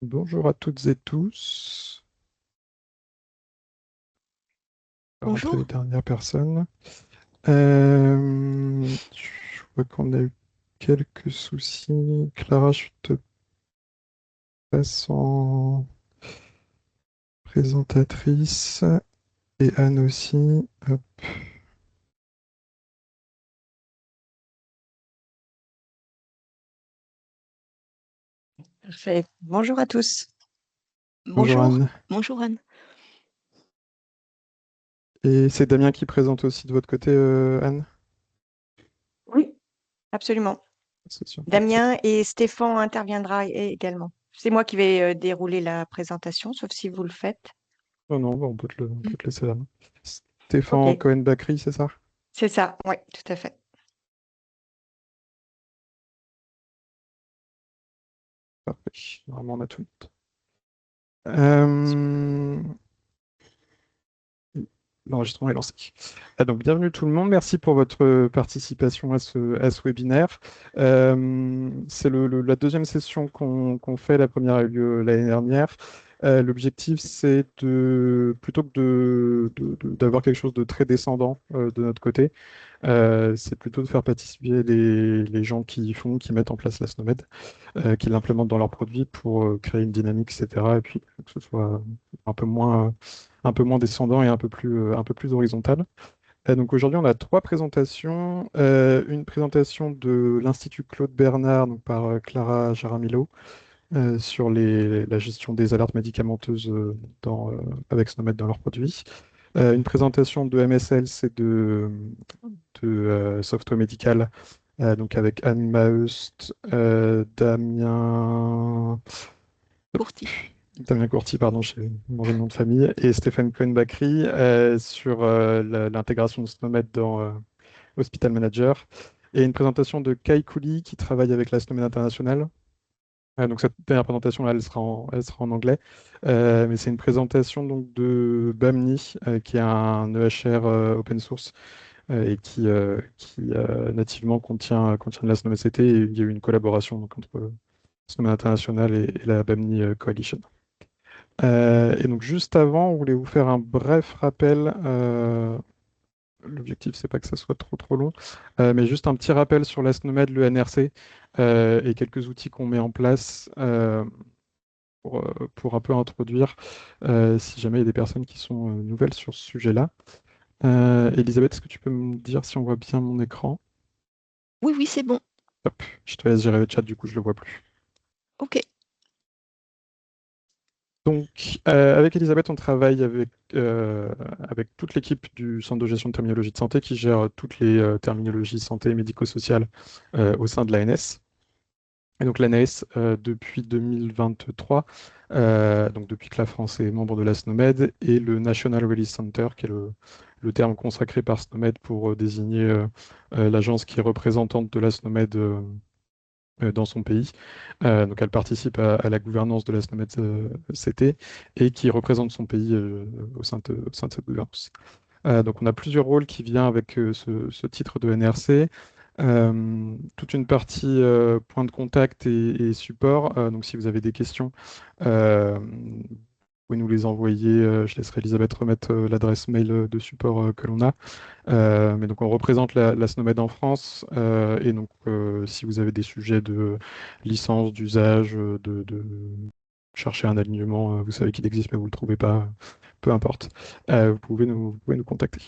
Bonjour à toutes et tous. On va rentrer les Bonjour. dernières personnes. Je vois qu'on a eu quelques soucis. Clara, je te passe en présentatrice. Et Anne aussi. Hop. Parfait. Bonjour à tous. Bonjour Bonjour. Anne. Bonjour Anne. Et c'est Damien qui présente aussi de votre côté, Anne? Oui, absolument. C'est sûr, parfait. Damien et Stéphane interviendra également. C'est moi qui vais dérouler la présentation, sauf si vous le faites. Non, non, bah, on Mm. peut te laisser la main. Stéphane Ok, Cohen-Bacry, c'est ça? c'est ça. Oui, tout à fait. Parfait. Normalement, on a tout. Euh, L'enregistrement est lancé. Donc, bienvenue tout le monde. Merci pour votre participation à ce webinaire. C'est la deuxième session qu'on fait. La première a eu lieu l'année dernière. L'objectif, c'est plutôt que d'avoir quelque chose de très descendant de notre côté, c'est plutôt de faire participer les gens qui font, qui mettent en place la SNOMED, qui l'implémentent dans leurs produits pour créer une dynamique, etc. Et puis que ce soit un peu moins descendant et un peu plus horizontal. Donc aujourd'hui, on a trois présentations. Une présentation de l'Institut Claude Bernard, donc par Clara Jaramillo, sur la gestion des alertes médicamenteuses avec SNOMED dans leurs produits. Une présentation de MSL, c'est de Software Médical, donc avec Anne Maheust, Courti. Damien Courty, pardon, j'ai mangé le nom de famille, et Stéphane Cohen-Bacry sur l'intégration de Snowmed dans Hospital Manager, et une présentation de Kai Cooley qui travaille avec la Snowmed International. Donc cette dernière présentation là, elle sera en anglais. Mais c'est une présentation donc de Bamni, qui est un EHR open source et qui nativement contient de la SNOMED-CT, et il y a eu une collaboration donc, entre SNOMED International et la Bamni Coalition. Et donc juste avant, on voulait vous faire un bref rappel. L'objectif, c'est pas que ça soit trop long, mais juste un petit rappel sur la SNOMED, le NRC, et quelques outils qu'on met en place pour un peu introduire, si jamais il y a des personnes qui sont nouvelles sur ce sujet-là. Elisabeth, est-ce que tu peux me dire si on voit bien mon écran? Oui, oui, c'est bon. Hop, je te laisse gérer le chat, du coup je le vois plus. Ok. Donc, avec Elisabeth, on travaille avec toute l'équipe du Centre de gestion de terminologie de santé qui gère toutes les terminologies santé et médico-sociales au sein de l'ANS. Et donc l'ANS, depuis 2023, donc depuis que la France est membre de la SNOMED, et le National Release Center, qui est le terme consacré par SNOMED pour désigner l'agence qui est représentante de la SNOMED dans son pays. Donc elle participe à la gouvernance de la SNOMED CT et qui représente son pays au sein de cette gouvernance. Donc on a plusieurs rôles qui viennent avec ce titre de NRC. Toute une partie point de contact et support. Donc si vous avez des questions, vous pouvez nous les envoyer. Je laisserai Elisabeth remettre l'adresse mail de support que l'on a. Mais donc on représente la SNOMED en France, et donc si vous avez des sujets de licence, d'usage, chercher un alignement, vous savez qu'il existe mais vous ne le trouvez pas, peu importe, vous pouvez nous contacter.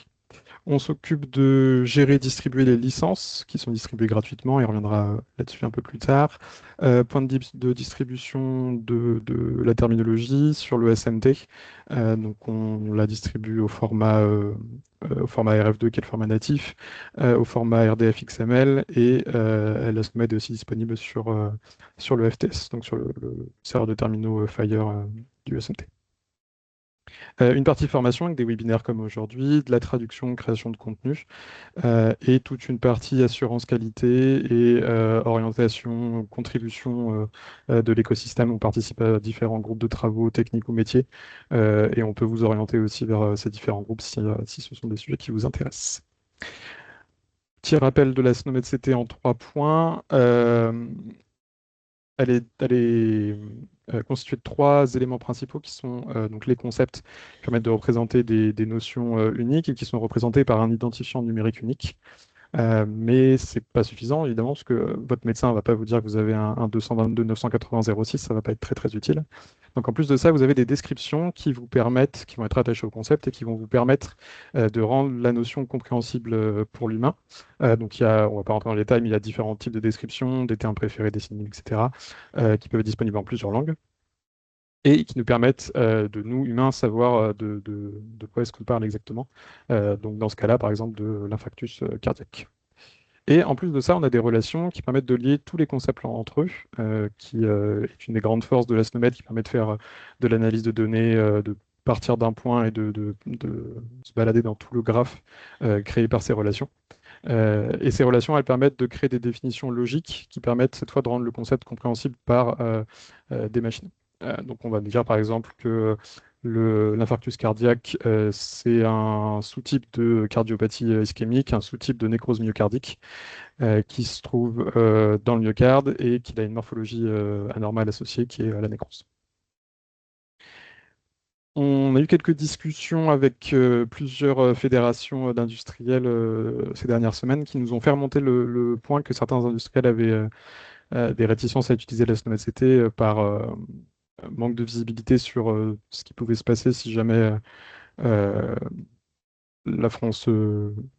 On s'occupe de gérer et distribuer les licences qui sont distribuées gratuitement, et on reviendra là-dessus un peu plus tard. Point de distribution de la terminologie sur le SMT. Donc on la distribue au format RF2 qui est le format natif, au format RDF XML, et la SNOMED est aussi disponible sur le FTS, donc sur le serveur de terminaux Fire du SMT. Une partie formation avec des webinaires comme aujourd'hui, de la traduction, création de contenu, et toute une partie assurance qualité et orientation, contribution de l'écosystème. On participe à différents groupes de travaux techniques ou métiers, et on peut vous orienter aussi vers ces différents groupes si ce sont des sujets qui vous intéressent. Petit rappel de la SNOMED CT en 3 points. elle est constituée de trois éléments principaux qui sont donc les concepts qui permettent de représenter des notions uniques et qui sont représentés par un identifiant numérique unique. Mais c'est pas suffisant, évidemment, parce que votre médecin ne va pas vous dire que vous avez un 222 980 06, ça va pas être très très utile. Donc en plus de ça, vous avez des descriptions qui vous permettent, qui vont être attachées au concept et qui vont vous permettre de rendre la notion compréhensible pour l'humain. Donc on va pas rentrer dans les détails, mais il y a différents types de descriptions, des termes préférés, des synonymes, etc., qui peuvent être disponibles en plusieurs langues et qui nous permettent de nous, humains, savoir de quoi est-ce qu'on parle exactement. Donc dans ce cas-là, par exemple, de l'infarctus cardiaque. Et en plus de ça, on a des relations qui permettent de lier tous les concepts entre eux, qui est une des grandes forces de la SNOMED, qui permet de faire de l'analyse de données, de partir d'un point et de se balader dans tout le graphe créé par ces relations. Et ces relations, elles permettent de créer des définitions logiques qui permettent cette fois de rendre le concept compréhensible par des machines. Donc on va dire par exemple que l'infarctus cardiaque, c'est un sous-type de cardiopathie ischémique, un sous-type de nécrose myocardique qui se trouve dans le myocarde et qui a une morphologie anormale associée qui est la nécrose. On a eu quelques discussions avec plusieurs fédérations d'industriels ces dernières semaines qui nous ont fait remonter le point que certains industriels avaient des réticences à utiliser la SNOMED-CT par manque de visibilité sur ce qui pouvait se passer si jamais euh, la France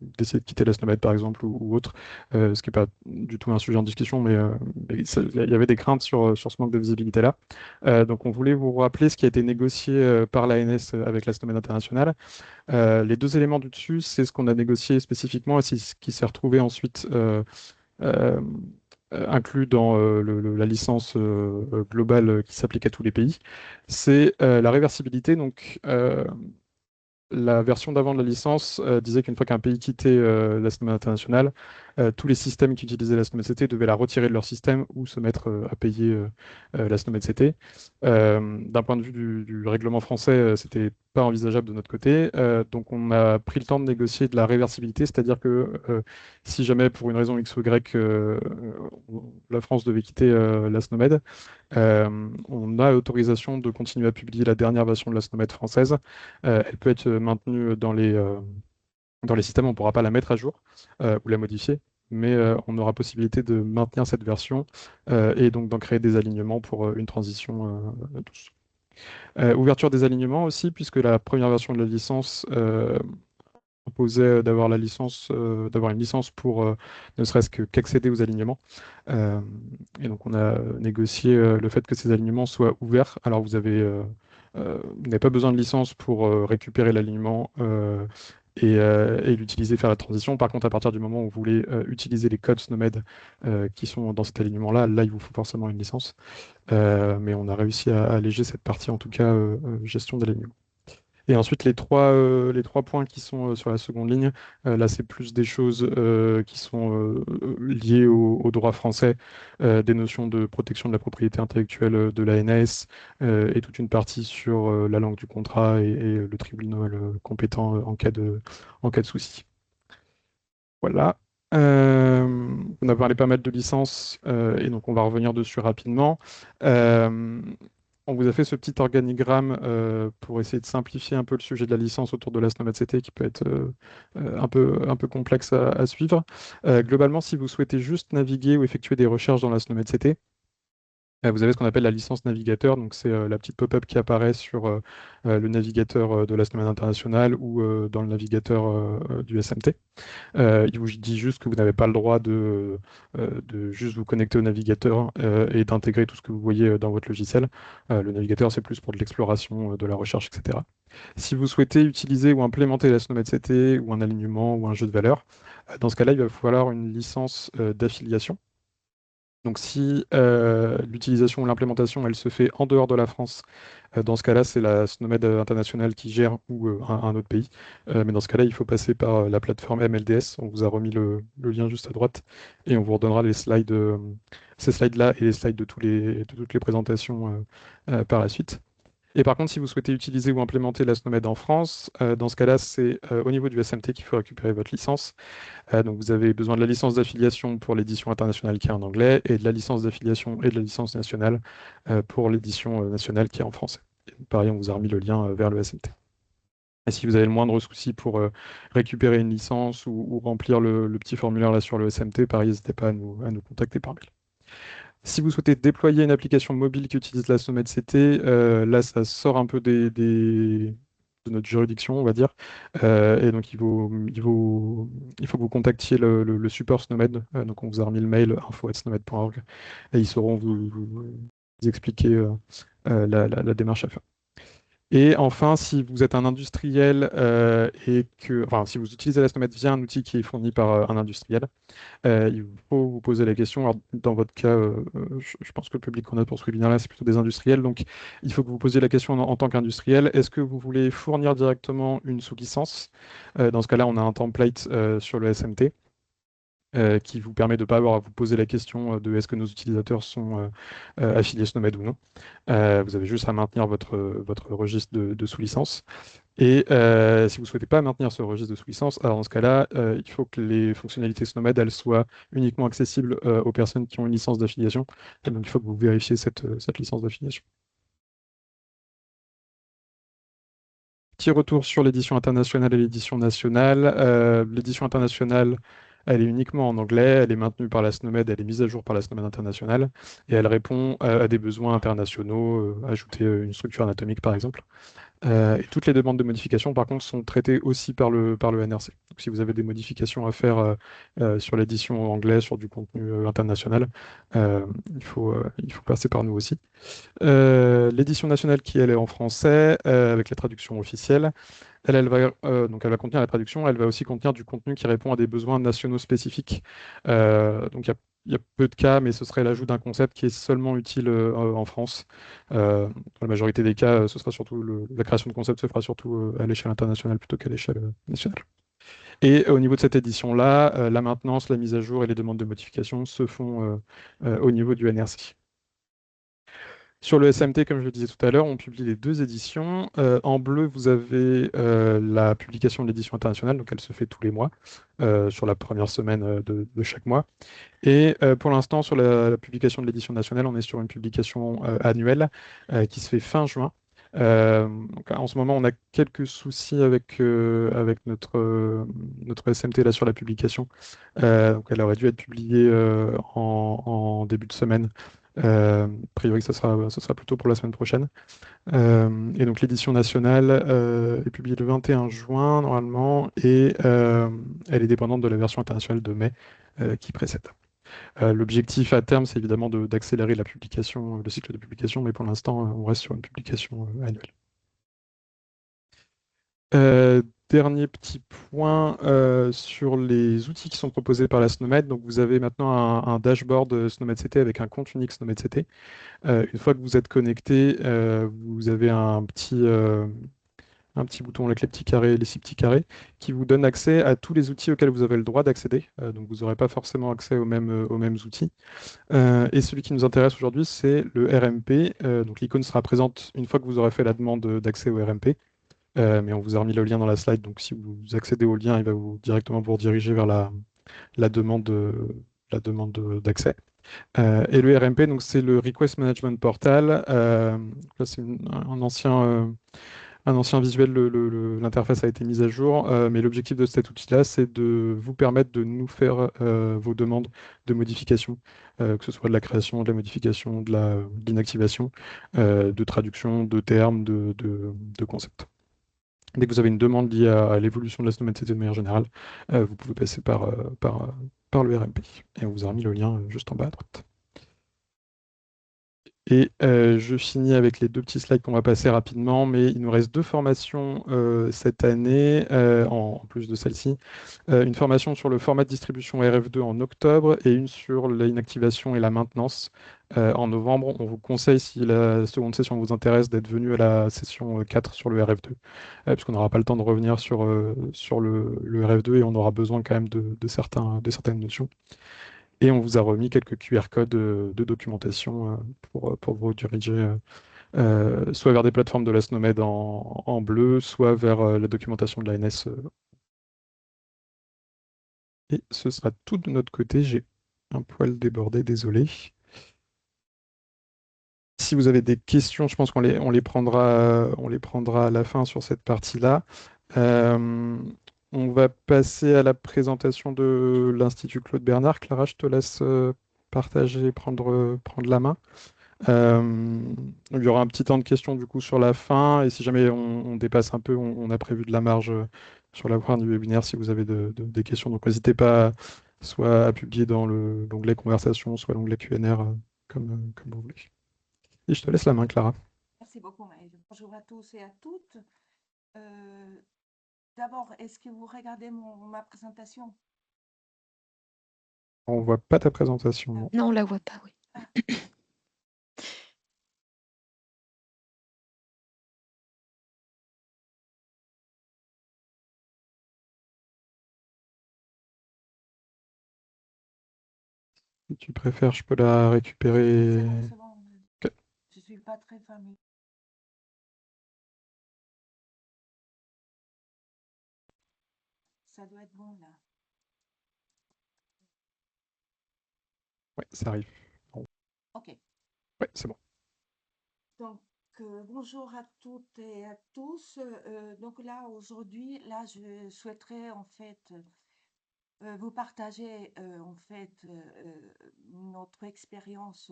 décide de quitter la SNOMED par exemple ou autre, ce qui n'est pas du tout un sujet en discussion, mais il y avait des craintes sur ce manque de visibilité-là. Donc on voulait vous rappeler ce qui a été négocié par l'ANS avec la SNOMED internationale. Les deux éléments du dessus, c'est ce qu'on a négocié spécifiquement et c'est ce qui s'est retrouvé ensuite euh, inclus dans la licence globale qui s'applique à tous les pays. C'est la réversibilité. Donc, la version d'avant de la licence disait qu'une fois qu'un pays quittait la SNOMED internationale, tous les systèmes qui utilisaient la SNOMED-CT devaient la retirer de leur système ou se mettre à payer la SNOMED-CT. D'un point de vue du règlement français, c'était pas envisageable de notre côté. Donc on a pris le temps de négocier de la réversibilité, c'est-à-dire que si jamais pour une raison X ou Y, la France devait quitter la SNOMED, on a autorisation de continuer à publier la dernière version de la SNOMED française. Elle peut être maintenue dans les systèmes, on ne pourra pas la mettre à jour ou la modifier, mais on aura possibilité de maintenir cette version et donc d'en créer des alignements pour une transition douce. Ouverture des alignements aussi, puisque la première version de la licence proposait d'avoir d'avoir une licence pour ne serait-ce qu'accéder aux alignements. Euh, et donc on a négocié le fait que ces alignements soient ouverts. Alors vous n'avez pas besoin de licence pour récupérer l'alignement et l'utiliser, faire la transition. Par contre, à partir du moment où vous voulez utiliser les codes SNOMED qui sont dans cet alignement-là, là, il vous faut forcément une licence. Mais on a réussi à alléger cette partie, en tout cas, gestion d'alignement. Et ensuite, les trois points qui sont sur la seconde ligne, là, c'est plus des choses qui sont liées au droit français, des notions de protection de la propriété intellectuelle de l'ANS et toute une partie sur la langue du contrat et le tribunal compétent en cas de souci. Voilà. On a parlé pas mal de licences et donc on va revenir dessus rapidement. Euh, on vous a fait ce petit organigramme pour essayer de simplifier un peu le sujet de la licence autour de la SNOMED-CT qui peut être un peu complexe à suivre. Globalement, si vous souhaitez juste naviguer ou effectuer des recherches dans la SNOMED-CT, vous avez ce qu'on appelle la licence navigateur, donc c'est la petite pop-up qui apparaît sur le navigateur de la SNOMED internationale ou dans le navigateur du SMT. Il vous dit juste que vous n'avez pas le droit de juste vous connecter au navigateur et d'intégrer tout ce que vous voyez dans votre logiciel. Le navigateur, c'est plus pour de l'exploration, de la recherche, etc. Si vous souhaitez utiliser ou implémenter la SNOMED-CT ou un alignement ou un jeu de valeurs, dans ce cas-là, il va falloir une licence d'affiliation. Donc si l'utilisation ou l'implémentation, elle se fait en dehors de la France, dans ce cas-là, c'est la SNOMED internationale qui gère ou un autre pays. Mais dans ce cas-là, il faut passer par la plateforme MLDS. On vous a remis le lien juste à droite et on vous redonnera les slides, ces slides-là et les slides de toutes les présentations par la suite. Et par contre, si vous souhaitez utiliser ou implémenter la SNOMED en France, dans ce cas-là, c'est au niveau du SMT qu'il faut récupérer votre licence. Donc vous avez besoin de la licence d'affiliation pour l'édition internationale qui est en anglais et de la licence d'affiliation et de la licence nationale pour l'édition nationale qui est en français. Et pareil, on vous a remis le lien vers le SMT. Et si vous avez le moindre souci pour récupérer une licence ou remplir le petit formulaire là sur le SMT, pareil, n'hésitez pas à nous contacter par mail. Si vous souhaitez déployer une application mobile qui utilise la SOMED CT, là, ça sort un peu de notre juridiction, on va dire. Et donc, il faut que vous contactiez le support SNOMED. Donc, on vous a remis le mail info@snomed.org et ils sauront vous expliquer la démarche à faire. Et enfin, si vous êtes un industriel enfin, si vous utilisez la SNOMED via un outil qui est fourni par un industriel, il faut vous poser la question. Alors, dans votre cas, je pense que le public qu'on a pour ce webinaire-là, c'est plutôt des industriels. Donc, il faut que vous posiez la question en tant qu'industriel. Est-ce que vous voulez fournir directement une sous-licence? Dans ce cas-là, on a un template sur le SMT qui vous permet de ne pas avoir à vous poser la question de est-ce que nos utilisateurs sont affiliés SNOMED ou non. Vous avez juste à maintenir votre registre de sous-licence. Et si vous ne souhaitez pas maintenir ce registre de sous-licence, alors dans ce cas-là, il faut que les fonctionnalités SNOMED elles soient uniquement accessibles aux personnes qui ont une licence d'affiliation. Et donc il faut que vous vérifiez cette licence d'affiliation. Petit retour sur l'édition internationale et l'édition nationale. L'édition internationale, elle est uniquement en anglais, elle est maintenue par la SNOMED, elle est mise à jour par la SNOMED internationale et elle répond à des besoins internationaux, ajouter une structure anatomique par exemple. Et toutes les demandes de modification, par contre, sont traitées aussi par le NRC. Donc, si vous avez des modifications à faire sur l'édition anglaise, sur du contenu international, il faut passer par nous aussi. L'édition nationale qui, elle, est en français, avec la traduction officielle, donc elle va contenir la traduction, elle va aussi contenir du contenu qui répond à des besoins nationaux spécifiques. Donc il y a peu de cas, mais ce serait l'ajout d'un concept qui est seulement utile en France. Dans la majorité des cas, ce sera surtout la création de concepts se fera surtout à l'échelle internationale plutôt qu'à l'échelle nationale. Et au niveau de cette édition-là, la maintenance, la mise à jour et les demandes de modification se font au niveau du NRC. Sur le SMT, comme je le disais tout à l'heure, on publie les deux éditions. En bleu, vous avez la publication de l'édition internationale, donc elle se fait tous les mois, sur la première semaine de chaque mois. Et pour l'instant, sur la publication de l'édition nationale, on est sur une publication annuelle qui se fait fin juin. Donc, en ce moment, on a quelques soucis avec notre SMT là, sur la publication. Donc, elle aurait dû être publiée en début de semaine. A priori, ça sera plutôt pour la semaine prochaine. Et donc l'édition nationale est publiée le 21 juin normalement et elle est dépendante de la version internationale de mai qui précède. L'objectif à terme, c'est évidemment d'accélérer la publication, le cycle de publication, mais pour l'instant, on reste sur une publication annuelle. Euh, Dernier petit point sur les outils qui sont proposés par la SNOMED. Donc, vous avez maintenant un dashboard SNOMED CT avec un compte unique SNOMED CT. Une fois que vous êtes connecté, vous avez un petit bouton avec les petits carrés et les six petits carrés qui vous donne accès à tous les outils auxquels vous avez le droit d'accéder. Donc, vous n'aurez pas forcément accès aux mêmes outils. Et celui qui nous intéresse aujourd'hui, c'est le RMP. Donc, l'icône sera présente une fois que vous aurez fait la demande d'accès au RMP. Mais on vous a remis le lien dans la slide, donc si vous accédez au lien, il va directement vous rediriger vers la demande, d'accès. Et le RMP, donc c'est le Request Management Portal. Là, c'est un ancien visuel, l'interface a été mise à jour, mais l'objectif de cet outil-là, c'est de vous permettre de nous faire vos demandes de modification, que ce soit de la création, de la modification, de l'inactivation, de traduction, de termes, de concepts. Dès que vous avez une demande liée à l'évolution de la stomaticité de manière générale, vous pouvez passer par le RMP. Et on vous a remis le lien juste en bas à droite. Et je finis avec les deux petits slides qu'on va passer rapidement, mais il nous reste deux formations cette année, en plus de celle-ci. Une formation sur le format de distribution RF2 en octobre et une sur l'inactivation et la maintenance en novembre. On vous conseille, si la seconde session vous intéresse, d'être venu à la session 4 sur le RF2, puisqu'on n'aura pas le temps de revenir sur le RF2 et on aura besoin quand même de certaines notions. Et on vous a remis quelques QR codes de documentation pour vous diriger soit vers des plateformes de la SNOMED en bleu, soit vers la documentation de l'ANS. Et ce sera tout de notre côté. J'ai un poil débordé, désolé. Si vous avez des questions, je pense on les prendra à la fin sur cette partie-là. Euh, on va passer à la présentation de l'Institut Claude Bernard. Clara, je te laisse partager, prendre la main. Il y aura un petit temps de questions du coup sur la fin. Et si jamais on dépasse un peu, on a prévu de la marge sur la fin du webinaire si vous avez des questions. Donc n'hésitez pas soit à publier dans l'onglet conversation, soit l'onglet Q&R, comme vous voulez. Et je te laisse la main, Clara. Merci beaucoup, Maëlle. Bonjour à tous et à toutes. D'abord, est-ce que vous regardez ma présentation? On voit pas ta présentation, non. Non, on la voit pas, oui. Ah, Si tu préfères, je peux la récupérer. c'est bon. Ok. Je ne suis pas très familière. Ça doit être bon, là. Ouais, ça arrive. Bon. OK. Ouais, c'est bon. Donc, bonjour à toutes et à tous. Donc là, aujourd'hui, là, je souhaiterais en fait vous partager notre expérience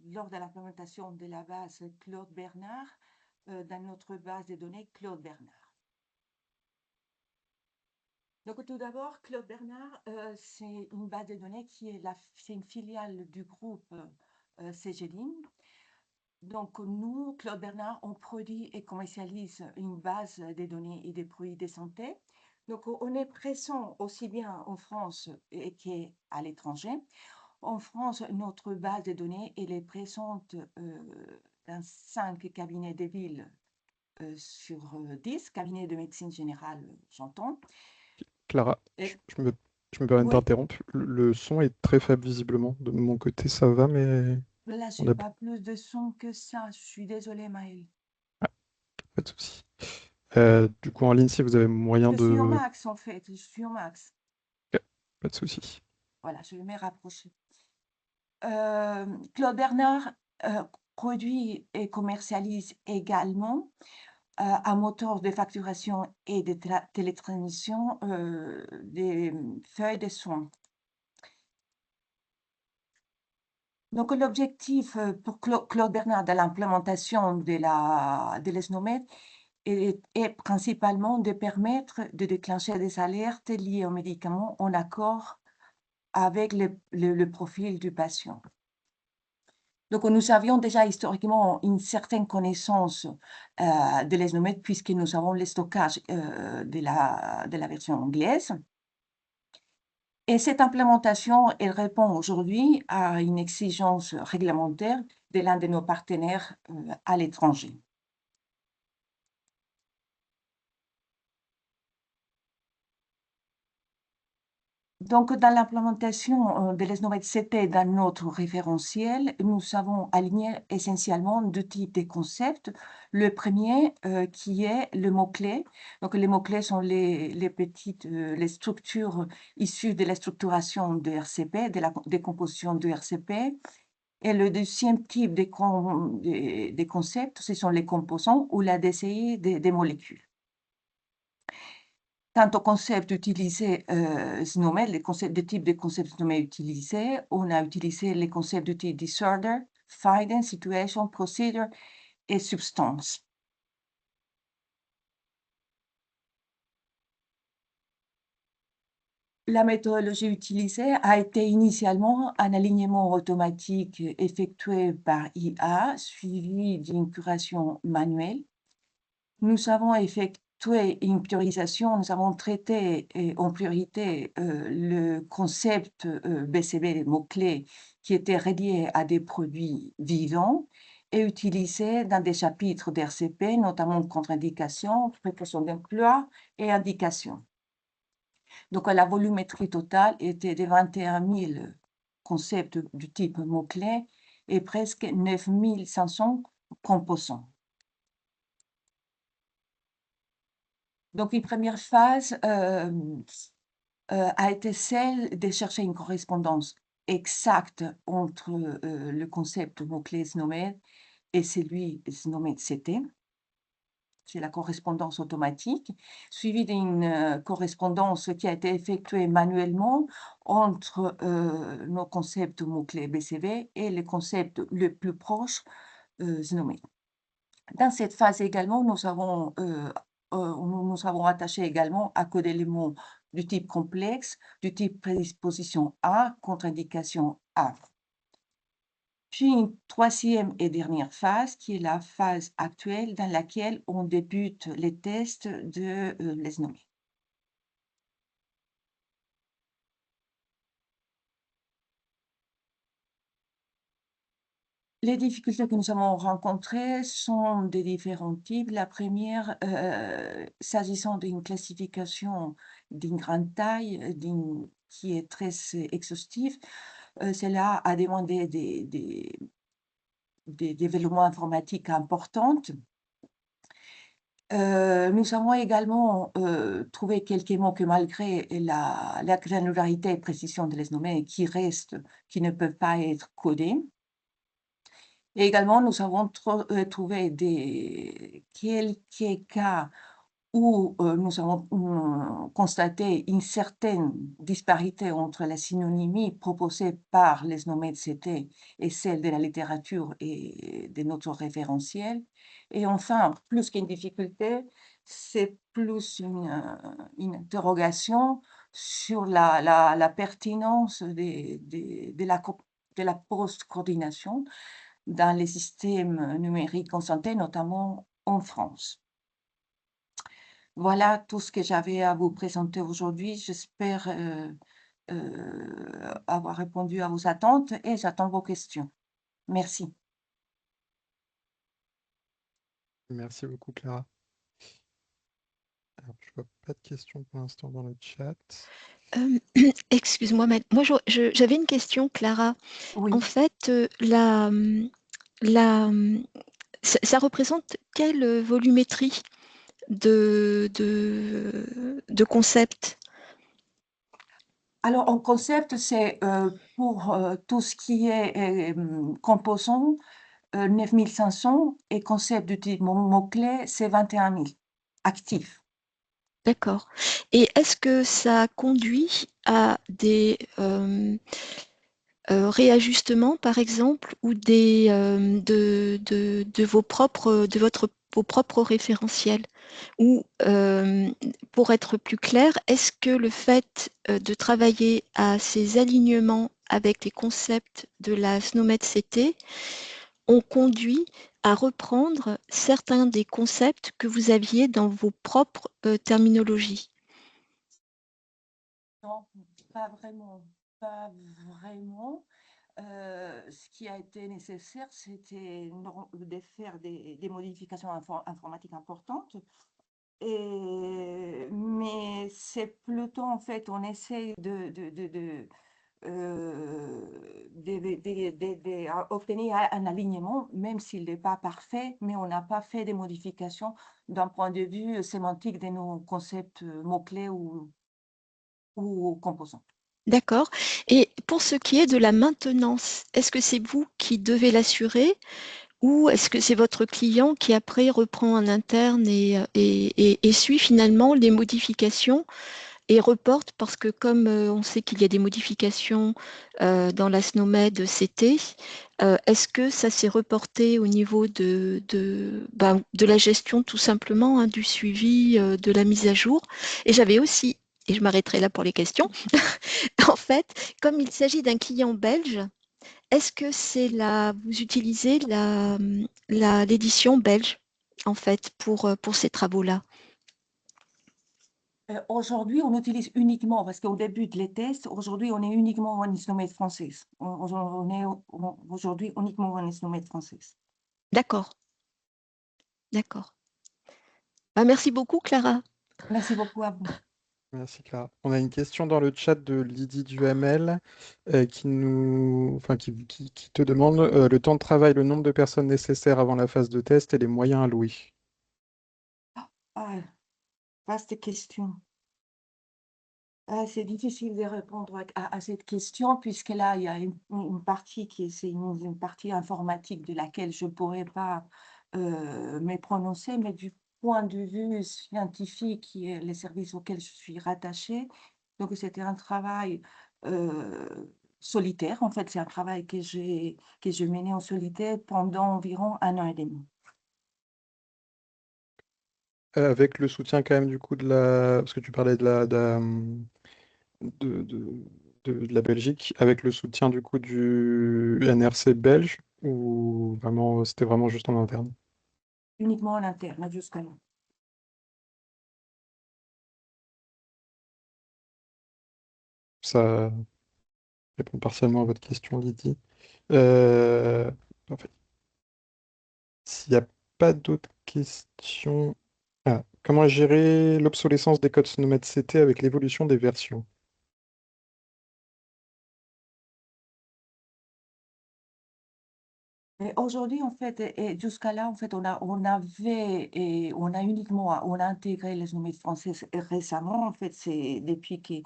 lors de l'implémentation de la base Claude Bernard dans notre base de données Claude Bernard. Donc tout d'abord, Claude Bernard, c'est une base de données qui est c'est une filiale du groupe CGLIM. Donc nous, Claude Bernard, on produit et commercialise une base de données et des produits de santé. Donc on est présent aussi bien en France qu'à l'étranger. En France, notre base de données elle est présente dans 5 cabinets de ville sur 10, cabinets de médecine générale, j'entends. Clara, Et, je me permets de oui, t'interrompre. Le son est très faible visiblement. De mon côté, ça va, mais là, on j'ai a pas plus de son que ça. Je suis désolée, Maëlle. ah, pas de souci. Du coup, en ligne, si vous avez moyen Je suis au de... max, en fait. Je suis au max. Ok, pas de souci. Voilà, je vais me rapprocher. Claude Bernard produit et commercialise également un moteur de facturation et de télétransmission des feuilles de soins. Donc, l'objectif pour Claude Bernard de l'implémentation de l'ESNOMED est principalement de permettre de déclencher des alertes liées aux médicaments en accord avec le profil du patient. Donc, nous avions déjà historiquement une certaine connaissance de l'ESNOMED puisque nous avons le stockage de la version anglaise. Et cette implémentation, elle répond aujourd'hui à une exigence réglementaire de l'un de nos partenaires à l'étranger. Donc, dans l'implémentation de l'ESNOMED, c'était dans notre référentiel. Nous avons aligné essentiellement deux types de concepts. Le premier, qui est le mot-clé. Donc, les mots-clés sont les structures issues de la structuration de RCP, de la décomposition de RCP. Et le deuxième type de concepts, ce sont les composants ou la DCI des molécules. Quant au concept utilisé, SNOMED, les types de concepts SNOMED utilisés, on a utilisé les concepts de type disorder, finding, situation, procedure et substance. La méthodologie utilisée a été initialement un alignement automatique effectué par IA, suivi d'une curation manuelle. Nous avons effectué une priorisation, nous avons traité en priorité le concept BCB, les mots-clés, qui étaient reliés à des produits vivants et utilisés dans des chapitres d'RCP, notamment contre-indications, précautions d'emploi et indications. Donc, la volumétrie totale était de 21 000 concepts du type mots-clés et presque 9500 composants. Donc, une première phase a été celle de chercher une correspondance exacte entre le concept mot-clé SNOMED et celui SNOMED-CT. C'est la correspondance automatique, suivie d'une correspondance qui a été effectuée manuellement entre nos concepts mots-clés BCV et le concept le plus proche, SNOMED. Dans cette phase également, nous avons attaché également à coder les mots du type complexe, du type prédisposition A, contre-indication A. Puis une troisième et dernière phase, qui est la phase actuelle dans laquelle on débute les tests de l'ESNOME. Les difficultés que nous avons rencontrées sont de différents types. La première, s'agissant d'une classification d'une grande taille, qui est très exhaustive, cela a demandé des développements informatiques importants. Nous avons également trouvé quelques mots que malgré la granularité et précision de l'ESNOME qui ne peuvent pas être codés. Et également, nous avons trouvé quelques cas où nous avons constaté une certaine disparité entre la synonymie proposée par les SNOMED-CT et celle de la littérature et de notre référentiel. Et enfin, plus qu'une difficulté, c'est plus une interrogation sur la pertinence de la post-coordination dans les systèmes numériques en santé, notamment en France. Voilà tout ce que j'avais à vous présenter aujourd'hui. J'espère avoir répondu à vos attentes et j'attends vos questions. Merci. Merci beaucoup, Clara. Alors, je vois pas de questions pour l'instant dans le chat. Excuse-moi, moi j'avais une question, Clara. Oui. En fait, ça représente quelle volumétrie de concept? Alors, en concept, c'est pour tout ce qui est composant, 9500 et concept du type mot-clé, c'est 21 000 actifs. D'accord. Et est-ce que ça conduit à des réajustements, par exemple, ou de vos propres référentiels? Ou, pour être plus clair, est-ce que le fait de travailler à ces alignements avec les concepts de la SNOMED-CT ont conduit à reprendre certains des concepts que vous aviez dans vos propres terminologies? Non, pas vraiment, pas vraiment. Ce qui a été nécessaire, c'était de faire des modifications informatiques importantes. Mais c'est plutôt, en fait, on essaye d'obtenir un alignement, même s'il n'est pas parfait, mais on n'a pas fait des modifications d'un point de vue sémantique de nos concepts mots-clés ou composants. D'accord. Et pour ce qui est de la maintenance, est-ce que c'est vous qui devez l'assurer ou est-ce que c'est votre client qui après reprend en interne et suit finalement les modifications et reporte parce que comme on sait qu'il y a des modifications dans la SNOMED CT, est-ce que ça s'est reporté au niveau de la gestion tout simplement, hein, du suivi de la mise à jour? Et j'avais aussi, et je m'arrêterai là pour les questions, en fait, comme il s'agit d'un client belge, est-ce que vous utilisez l'édition belge, en fait, pour ces travaux-là? Aujourd'hui, on utilise uniquement, parce qu'au début de les tests, aujourd'hui, on est uniquement en isomètre française. On est aujourd'hui uniquement en isomètre française. D'accord, d'accord. Bah, merci beaucoup, Clara. Merci beaucoup à vous. Merci Clara. On a une question dans le chat de Lydie Duhamel qui te demande le temps de travail, le nombre de personnes nécessaires avant la phase de test et les moyens alloués. Ah, vaste question. C'est difficile de répondre à cette question puisque là, il y a une partie c'est une partie informatique de laquelle je ne pourrais pas me prononcer, mais du point de vue scientifique, qui est les services auxquels je suis rattachée, donc c'était un travail solitaire. En fait, c'est un travail que j'ai mené en solitaire pendant environ 1 an et demi. Avec le soutien quand même du coup de la... Parce que tu parlais de, de- de la Belgique, avec le soutien du coup du NRC belge, ou vraiment c'était vraiment juste en interne? Uniquement en interne, jusqu'à là. Ça répond partiellement à votre question, Lydie. Euh, Parfait. S'il n'y a pas d'autres questions... Ah, comment gérer l'obsolescence des codes Snowmed CT avec l'évolution des versions? Et aujourd'hui, en fait, et jusqu'à là, en fait, on a uniquement, on a intégré les nommés français récemment, en fait, c'est depuis qu'elle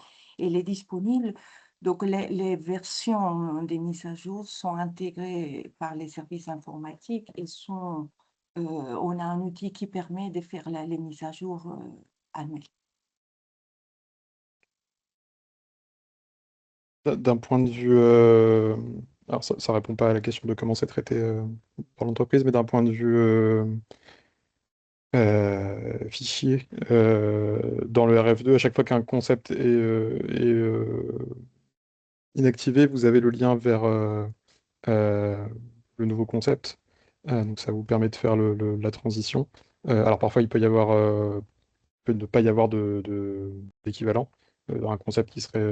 est disponible. Donc, les versions des mises à jour sont intégrées par les services informatiques et on a un outil qui permet de faire les mises à jour annuelles. D'un point de vue... alors ça répond pas à la question de comment c'est traité par l'entreprise, mais d'un point de vue fichier, dans le RF2, à chaque fois qu'un concept est inactivé, vous avez le lien vers euh, le nouveau concept. Donc ça vous permet de faire la transition. Alors parfois il peut y avoir, peut ne pas y avoir d'équivalent dans un concept qui serait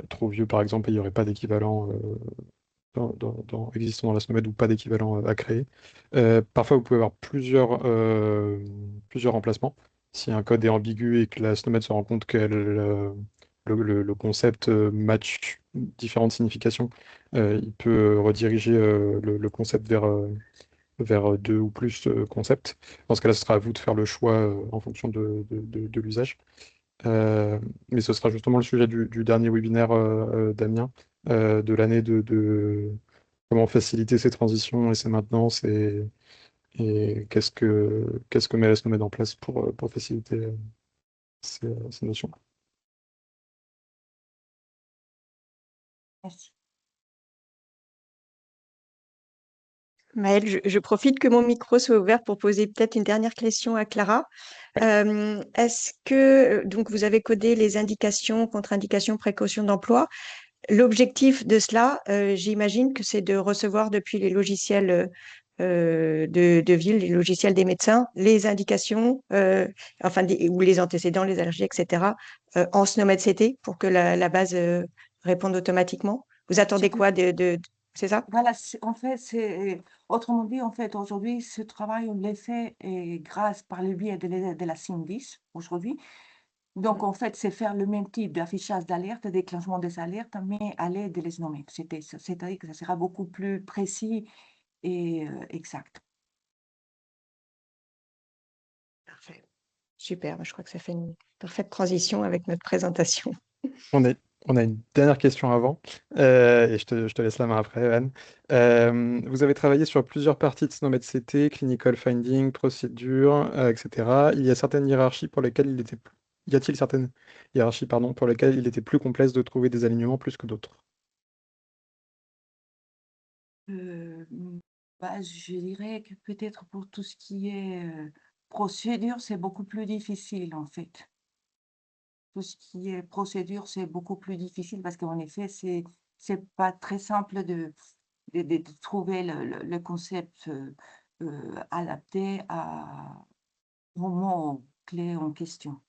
trop vieux par exemple, et il n'y aurait pas d'équivalent existant dans la SNOMED ou pas d'équivalent à créer. Parfois, vous pouvez avoir plusieurs remplacements. Si un code est ambigu et que la SNOMED se rend compte que le concept match différentes significations, il peut rediriger le concept vers deux ou plus concepts. Dans ce cas-là, ce sera à vous de faire le choix en fonction de l'usage. Euh, mais ce sera justement le sujet du dernier webinaire, Damien, de l'année de comment faciliter ces transitions et ces maintenances et qu'est-ce que MELS nous met en place pour faciliter ces notions. Merci. Maëlle, je profite que mon micro soit ouvert pour poser peut-être une dernière question à Clara. Est-ce que, donc vous avez codé les indications, contre-indications, précautions d'emploi. L'objectif de cela, j'imagine que c'est de recevoir depuis les logiciels de ville, les logiciels des médecins, les indications, ou les antécédents, les allergies, etc., en SNOMED CT pour que la base réponde automatiquement. Vous attendez quoi c'est ça? Voilà, en fait, autrement dit, en fait, aujourd'hui, ce travail, on l'a fait grâce par le biais de la CIM10 aujourd'hui. Donc, en fait, c'est faire le même type d'affichage d'alerte, déclenchement des alertes, mais à l'aide de les nommer. C'est-à-dire que ça sera beaucoup plus précis et exact. Parfait. Super, je crois que ça fait une parfaite transition avec notre présentation. On a, on a une dernière question avant, et je te laisse la main après, Anne. Vous avez travaillé sur plusieurs parties de SNOMED CT, Clinical Finding, procédure, etc. Il y a certaines hiérarchies pour lesquelles y a-t-il certaines hiérarchies, pardon, pour lesquelles il était plus complexe de trouver des alignements plus que d'autres? Euh, je dirais que peut-être pour tout ce qui est procédure, c'est beaucoup plus difficile, en fait. Tout ce qui est procédure, c'est beaucoup plus difficile parce qu'en effet, c'est pas très simple de trouver le concept adapté au mot clé en question.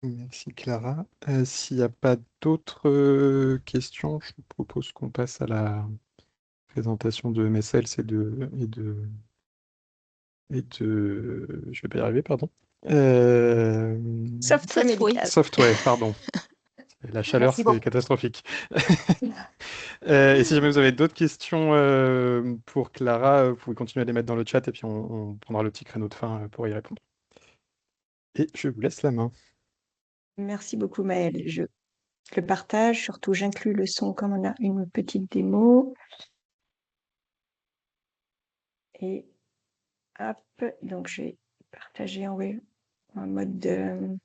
Merci Clara. S'il n'y a pas d'autres questions, je vous propose qu'on passe à la présentation de MSL je vais pas y arriver, pardon. Software médical. Software, pardon. La chaleur, Merci c'est beaucoup. catastrophique. Et si jamais vous avez d'autres questions pour Clara, vous pouvez continuer à les mettre dans le chat et puis on prendra le petit créneau de fin pour y répondre. Et je vous laisse la main. Merci beaucoup, Maëlle. Je le partage, surtout j'inclus le son comme on a une petite démo. Et hop, donc je vais partager en mode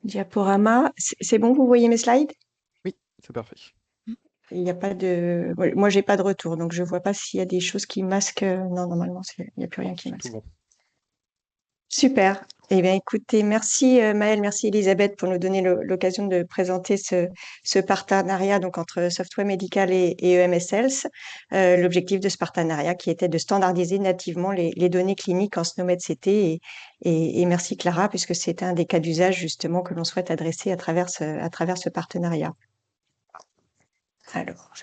diaporama. C'est bon, vous voyez mes slides? Oui, c'est parfait. Il n'y a pas de... ouais, moi, j'ai pas de retour, donc je vois pas s'il y a des choses qui masquent. Non, normalement, il n'y a plus rien qui C'est masque. tout bon. Super. Eh bien, écoutez, merci Maëlle, merci Elisabeth pour nous donner l'occasion de présenter ce partenariat donc entre Software Medical et EMS Health. L'objectif de ce partenariat qui était de standardiser nativement les données cliniques en SNOMED-CT et merci Clara puisque c'est un des cas d'usage justement que l'on souhaite adresser à travers ce partenariat. Alors,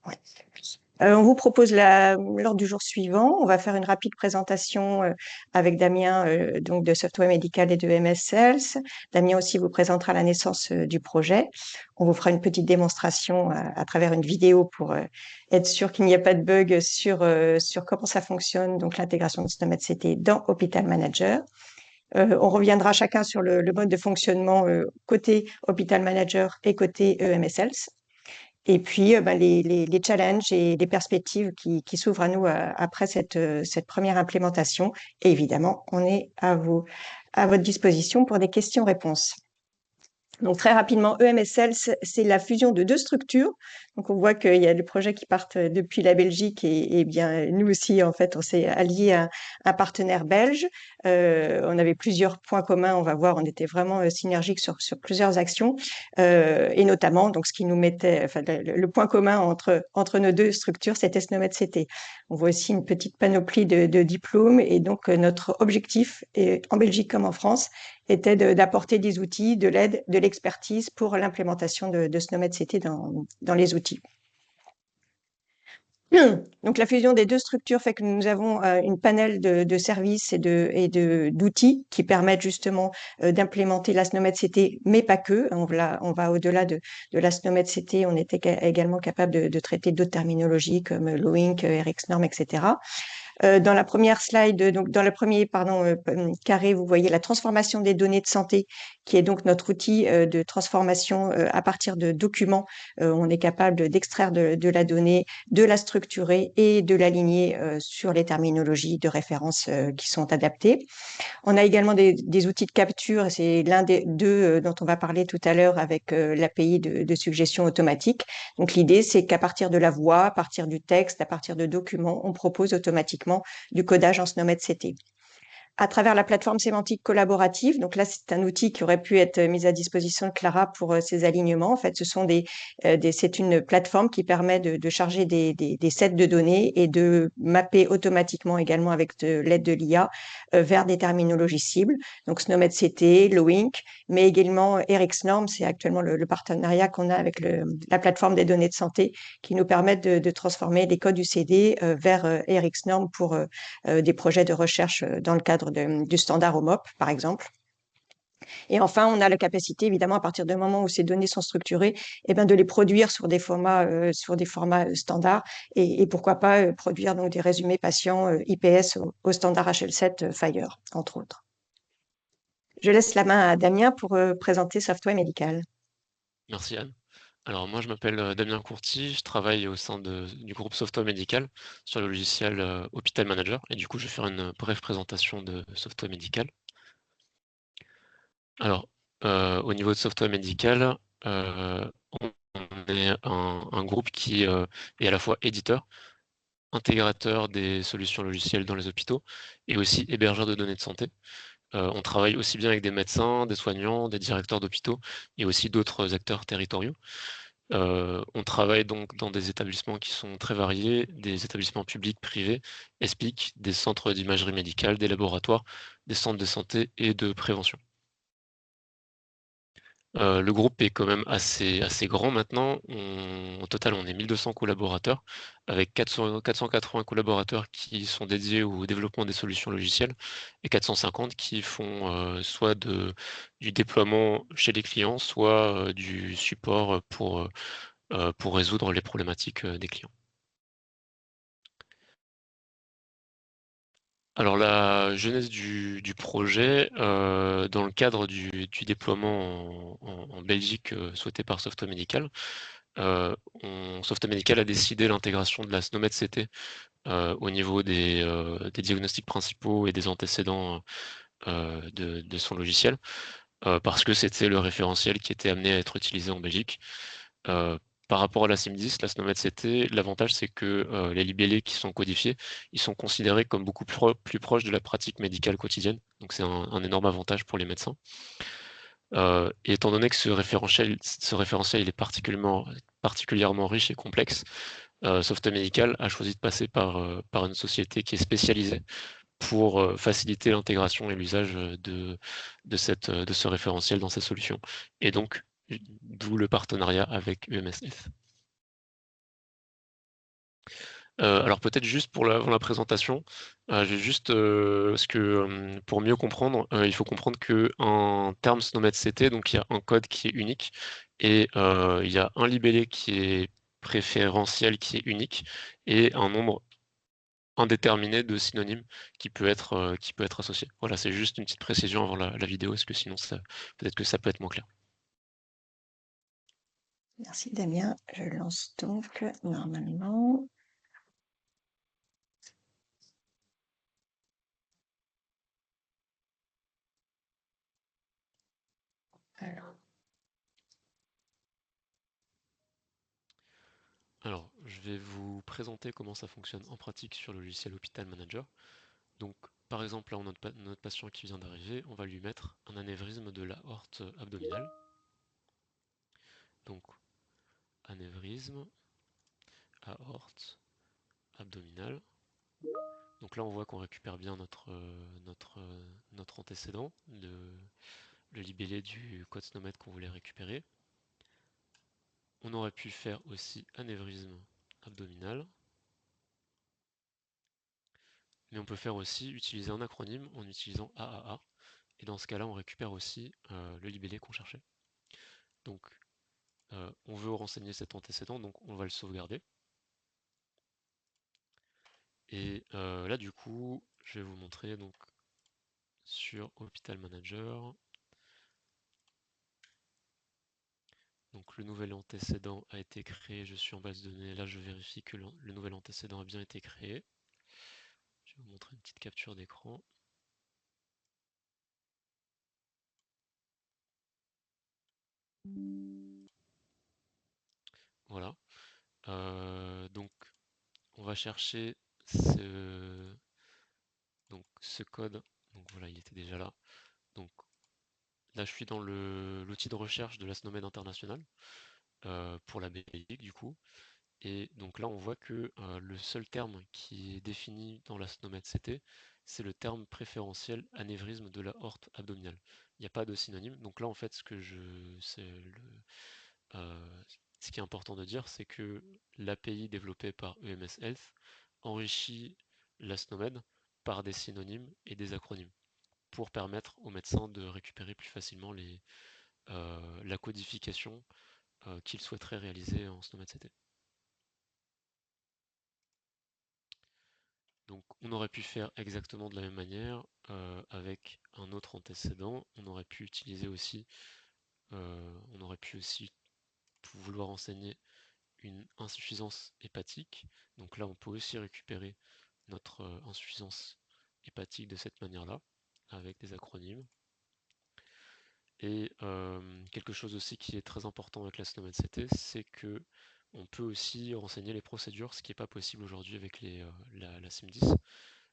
ouais. On vous propose l'ordre du jour suivant. On va faire une rapide présentation avec Damien donc de Software Medical et de EMS Health. Damien aussi vous présentera la naissance du projet. On vous fera une petite démonstration à travers une vidéo pour être sûr qu'il n'y a pas de bug sur comment ça fonctionne, donc l'intégration de SNOMED-CT dans Hospital Manager. On reviendra chacun sur le mode de fonctionnement côté Hospital Manager et côté EMS Health. Et puis, les challenges et les perspectives qui s'ouvrent à nous après cette première implémentation. Et évidemment, on est à votre disposition pour des questions-réponses. Donc, très rapidement, EMSL, c'est la fusion de deux structures. Donc, on voit qu'il y a des projets qui partent depuis la Belgique et bien, nous aussi, en fait, on s'est alliés à un partenaire belge. On avait plusieurs points communs, on va voir, on était vraiment synergiques sur plusieurs actions. Et notamment, donc, ce qui nous mettait, enfin, le point commun entre nos deux structures, c'était SNOMED-CT. On voit aussi une petite panoplie de diplômes. Et donc, notre objectif, en Belgique comme en France, était d'apporter des outils, de l'aide, de l'expertise pour l'implémentation de SNOMED-CT dans les outils. Donc, la fusion des deux structures fait que nous avons une panel de services et d'outils qui permettent justement d'implémenter la SNOMED-CT, mais pas que. On va au-delà de la SNOMED-CT. On était également capable de traiter d'autres terminologies comme LOINC, RxNorm, etc. Dans la première slide, donc dans le premier carré, vous voyez la transformation des données de santé, qui est donc notre outil de transformation à partir de documents. On est capable d'extraire de la donnée, de la structurer et de l'aligner sur les terminologies de référence qui sont adaptées. On a également des outils de capture, c'est l'un des deux dont on va parler tout à l'heure avec l'API de suggestion automatique. Donc l'idée, c'est qu'à partir de la voix, à partir du texte, à partir de documents, on propose automatiquement du codage en SNOMED-CT. À travers la plateforme sémantique collaborative, donc là, c'est un outil qui aurait pu être mis à disposition de Clara pour ses alignements. En fait, c'est une plateforme qui permet de charger des sets de données et de mapper automatiquement également avec l'aide de l'IA vers des terminologies cibles. Donc, SNOMED-CT, LOINC, mais également RxNorm, c'est actuellement le partenariat qu'on a avec la plateforme des données de santé qui nous permettent de transformer les codes UCD vers RxNorm pour des projets de recherche dans le cadre du standard OMOP, par exemple. Et enfin, on a la capacité, évidemment, à partir du moment où ces données sont structurées, de les produire sur des formats standards et pourquoi pas produire donc des résumés patients IPS au standard HL7 FHIR, entre autres. Je laisse la main à Damien pour présenter Software Medical. Merci Anne. Alors moi je m'appelle Damien Courty, je travaille au sein du groupe Software Medical sur le logiciel Hospital Manager et du coup je vais faire une brève présentation de Software Medical. Alors au niveau de Software Medical, on est un groupe qui est à la fois éditeur, intégrateur des solutions logicielles dans les hôpitaux et aussi hébergeur de données de santé. On travaille aussi bien avec des médecins, des soignants, des directeurs d'hôpitaux et aussi d'autres acteurs territoriaux. On travaille donc dans des établissements qui sont très variés, des établissements publics, privés, ESPIC, des centres d'imagerie médicale, des laboratoires, des centres de santé et de prévention. Le groupe est quand même assez grand maintenant. Au total, on est 1200 collaborateurs, avec 480 collaborateurs qui sont dédiés au développement des solutions logicielles et 450 qui font soit du déploiement chez les clients, soit du support pour résoudre les problématiques des clients. Alors la genèse du projet, dans le cadre du déploiement en Belgique souhaité par Software Medical, Software Medical a décidé l'intégration de la SNOMED CT au niveau des diagnostics principaux et des antécédents de son logiciel, parce que c'était le référentiel qui était amené à être utilisé en Belgique. Par rapport à la SIM10, la SNOMED CT, l'avantage c'est que les libellés qui sont codifiés, ils sont considérés comme beaucoup plus proches de la pratique médicale quotidienne. Donc c'est un énorme avantage pour les médecins. Et étant donné que ce référentiel il est particulièrement riche et complexe, Software Medical a choisi de passer par une société qui est spécialisée pour faciliter l'intégration et l'usage de ce référentiel dans sa solution. Et donc, d'où le partenariat avec EMSF. Alors peut-être juste pour la présentation, j'ai juste parce que pour mieux comprendre, il faut comprendre qu'un terme SNOMED CT, donc il y a un code qui est unique et il y a un libellé qui est préférentiel qui est unique et un nombre indéterminé de synonymes qui peut être associé. Voilà, c'est juste une petite précision avant la vidéo, parce que sinon peut-être que ça peut être moins clair. Merci Damien. Je lance donc normalement. Alors, je vais vous présenter comment ça fonctionne en pratique sur le logiciel Hospital Manager. Donc, par exemple, là, on a notre patient qui vient d'arriver, on va lui mettre un anévrisme de la aorte abdominale. Donc, anévrisme, aorte abdominale. Donc là, on voit qu'on récupère bien notre antécédent, le libellé du code SNOMED qu'on voulait récupérer. On aurait pu faire aussi anévrisme abdominal. Mais on peut faire aussi utiliser un acronyme en utilisant AAA. Et dans ce cas-là, on récupère aussi le libellé qu'on cherchait. Donc, on veut renseigner cet antécédent, donc on va le sauvegarder. Et là, du coup, je vais vous montrer donc sur Hospital Manager. Donc le nouvel antécédent a été créé, je suis en base de données, là je vérifie que le nouvel antécédent a bien été créé. Je vais vous montrer une petite capture d'écran. Voilà. Donc on va chercher ce code. Donc voilà, il était déjà là. Donc là je suis dans l'outil de recherche de la SNOMED international pour la Belgique du coup. Et donc là, on voit que le seul terme qui est défini dans la SNOMED CT, c'est le terme préférentiel anévrisme de la aorte abdominale. Il n'y a pas de synonyme. Donc là, en fait, ce qui est important de dire, c'est que l'API développée par EMS Health enrichit la SNOMED par des synonymes et des acronymes pour permettre aux médecins de récupérer plus facilement la codification qu'ils souhaiteraient réaliser en SNOMED CT. Donc on aurait pu faire exactement de la même manière avec un autre antécédent. On aurait pu utiliser aussi, on aurait pu aussi vouloir enseigner une insuffisance hépatique. Donc là on peut aussi récupérer notre insuffisance hépatique de cette manière-là, avec des acronymes. Et quelque chose aussi qui est très important avec la SNOMED CT, c'est que on peut aussi renseigner les procédures, ce qui n'est pas possible aujourd'hui avec la SIM10.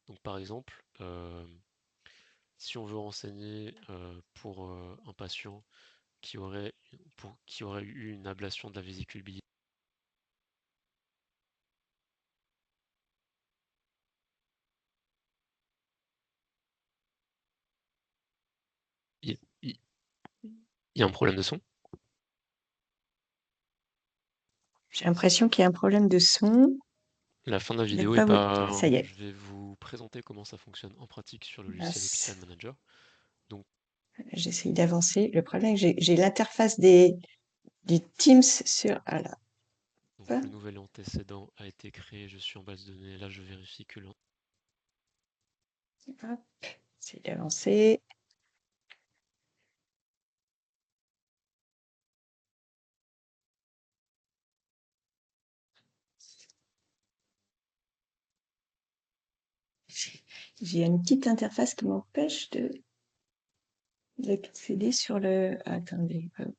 Donc par exemple, si on veut renseigner pour un patient qui aurait eu une ablation de la vésicule biliaire, il y a un problème de son? J'ai l'impression qu'il y a un problème de son. La fin de la Je vais vidéo pas est vous... pas. Ça y est. Je vais vous présenter comment ça fonctionne en pratique sur le logiciel Mince. Hospital Manager. Donc, J'essaye d'avancer. Le problème, j'ai l'interface du Teams sur... Ah là. le nouvel antécédent a été créé. Je suis en base de données. Là, je vérifie que Hop. J'essaye d'avancer. J'ai une petite interface qui m'empêche d'accéder sur le... Attendez. Hop.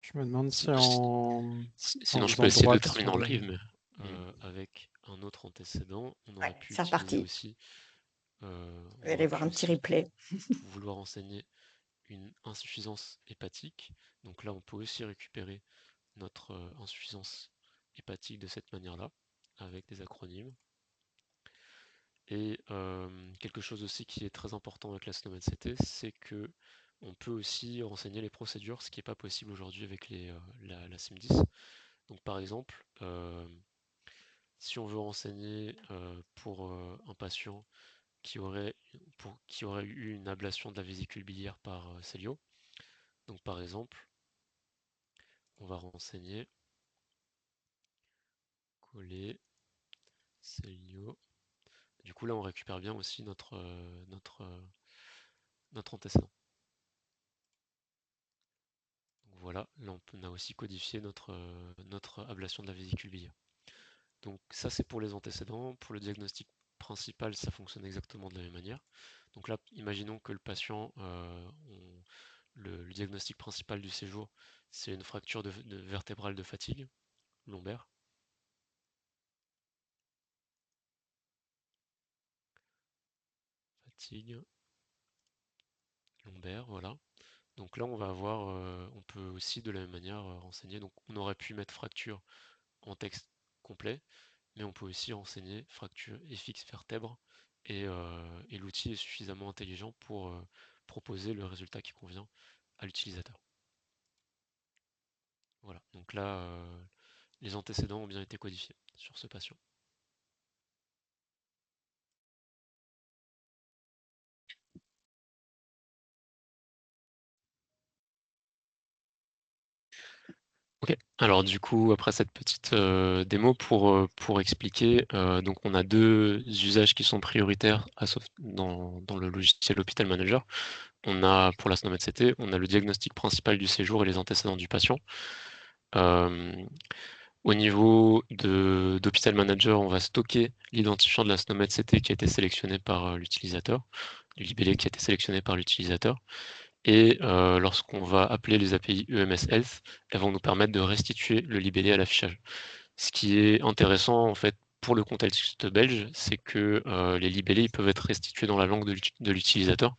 Je me demande si en Sinon, je peux faisant essayer de droite terminer sur en le... live, mais avec un autre antécédent, on aurait pu c'est utiliser reparti. aussi. Vous On allez aurait voir pu un petit aussi replay. vouloir enseigner une insuffisance hépatique. Donc là, on peut aussi récupérer notre insuffisance hépatique de cette manière-là, avec des acronymes. Et quelque chose aussi qui est très important avec la SNOMED-CT, c'est que on peut aussi renseigner les procédures, ce qui n'est pas possible aujourd'hui avec la SIM10. Donc par exemple, si on veut renseigner pour un patient qui aurait eu une ablation de la vésicule biliaire par Célio, donc par exemple, on va renseigner coller Célio. Du coup là on récupère bien aussi notre antécédent. Donc voilà, là on a aussi codifié notre ablation de la vésicule biliaire. Donc ça c'est pour les antécédents. Pour le diagnostic principal, ça fonctionne exactement de la même manière. Donc là, imaginons que le patient, le diagnostic principal du séjour, c'est une fracture de vertébrale de fatigue lombaire. Fatigue lombaire, voilà. Donc là, on va avoir, on peut aussi de la même manière renseigner. Donc on aurait pu mettre fracture en texte complet, mais on peut aussi renseigner fracture et fixe vertèbre, et l'outil est suffisamment intelligent pour proposer le résultat qui convient à l'utilisateur. Voilà, donc là, les antécédents ont bien été codifiés sur ce patient. Ok, alors du coup, après cette petite démo pour expliquer, donc on a deux usages qui sont prioritaires dans le logiciel Hospital Manager. On a pour la SNOMED-CT, on a le diagnostic principal du séjour et les antécédents du patient. Au niveau d'Hospital Manager, on va stocker l'identifiant de la SNOMED-CT qui a été sélectionné par l'utilisateur, du libellé qui a été sélectionné par l'utilisateur. Et lorsqu'on va appeler les API EMS Health, elles vont nous permettre de restituer le libellé à l'affichage. Ce qui est intéressant en fait pour le contexte belge, c'est que les libellés ils peuvent être restitués dans la langue de l'utilisateur,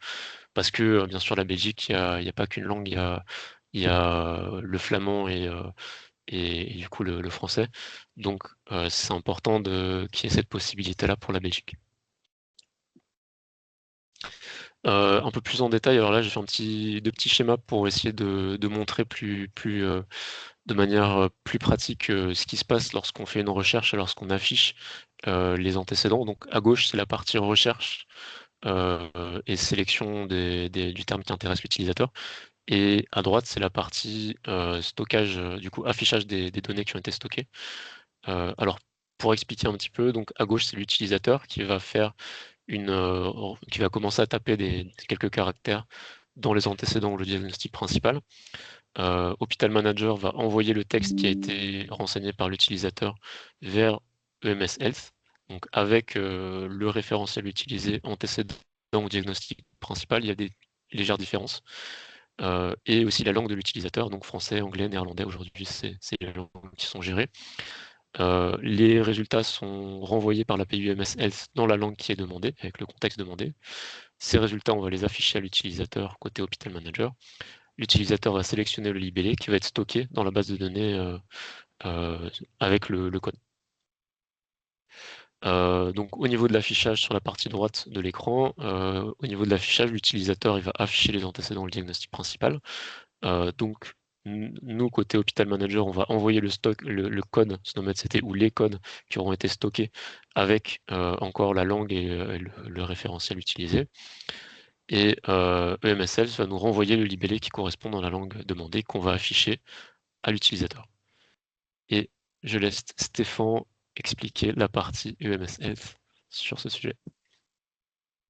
parce que bien sûr la Belgique, il n'y a pas qu'une langue, il y a le flamand et du coup le français. Donc c'est important qu'il y ait cette possibilité-là pour la Belgique. Un peu plus en détail, alors là j'ai fait deux petits schémas pour essayer de montrer de manière plus pratique ce qui se passe lorsqu'on fait une recherche et lorsqu'on affiche les antécédents. Donc à gauche c'est la partie recherche et sélection du terme qui intéresse l'utilisateur. Et à droite c'est la partie stockage, du coup affichage des données qui ont été stockées. Alors pour expliquer un petit peu, donc à gauche c'est l'utilisateur qui va faire qui va commencer à taper quelques caractères dans les antécédents ou le diagnostic principal. Hospital Manager va envoyer le texte qui a été renseigné par l'utilisateur vers EMS Health, donc avec le référentiel utilisé antécédent ou diagnostic principal, il y a des légères différences. Et aussi la langue de l'utilisateur, donc français, anglais, néerlandais, aujourd'hui c'est les langues qui sont gérées. Les résultats sont renvoyés par l'API UMS Health dans la langue qui est demandée, avec le contexte demandé. Ces résultats, on va les afficher à l'utilisateur côté Hospital Manager. L'utilisateur va sélectionner le libellé qui va être stocké dans la base de données avec le code. Donc au niveau de l'affichage sur la partie droite de l'écran, au niveau de l'affichage, l'utilisateur il va afficher les antécédents, le diagnostic principal. Donc nous, côté Hôpital Manager, on va envoyer le code SNOMED-CT ou les codes qui auront été stockés avec encore la langue et le référentiel utilisé. Et EMSL va nous renvoyer le libellé qui correspond dans la langue demandée qu'on va afficher à l'utilisateur. Et je laisse Stéphane expliquer la partie EMSL sur ce sujet.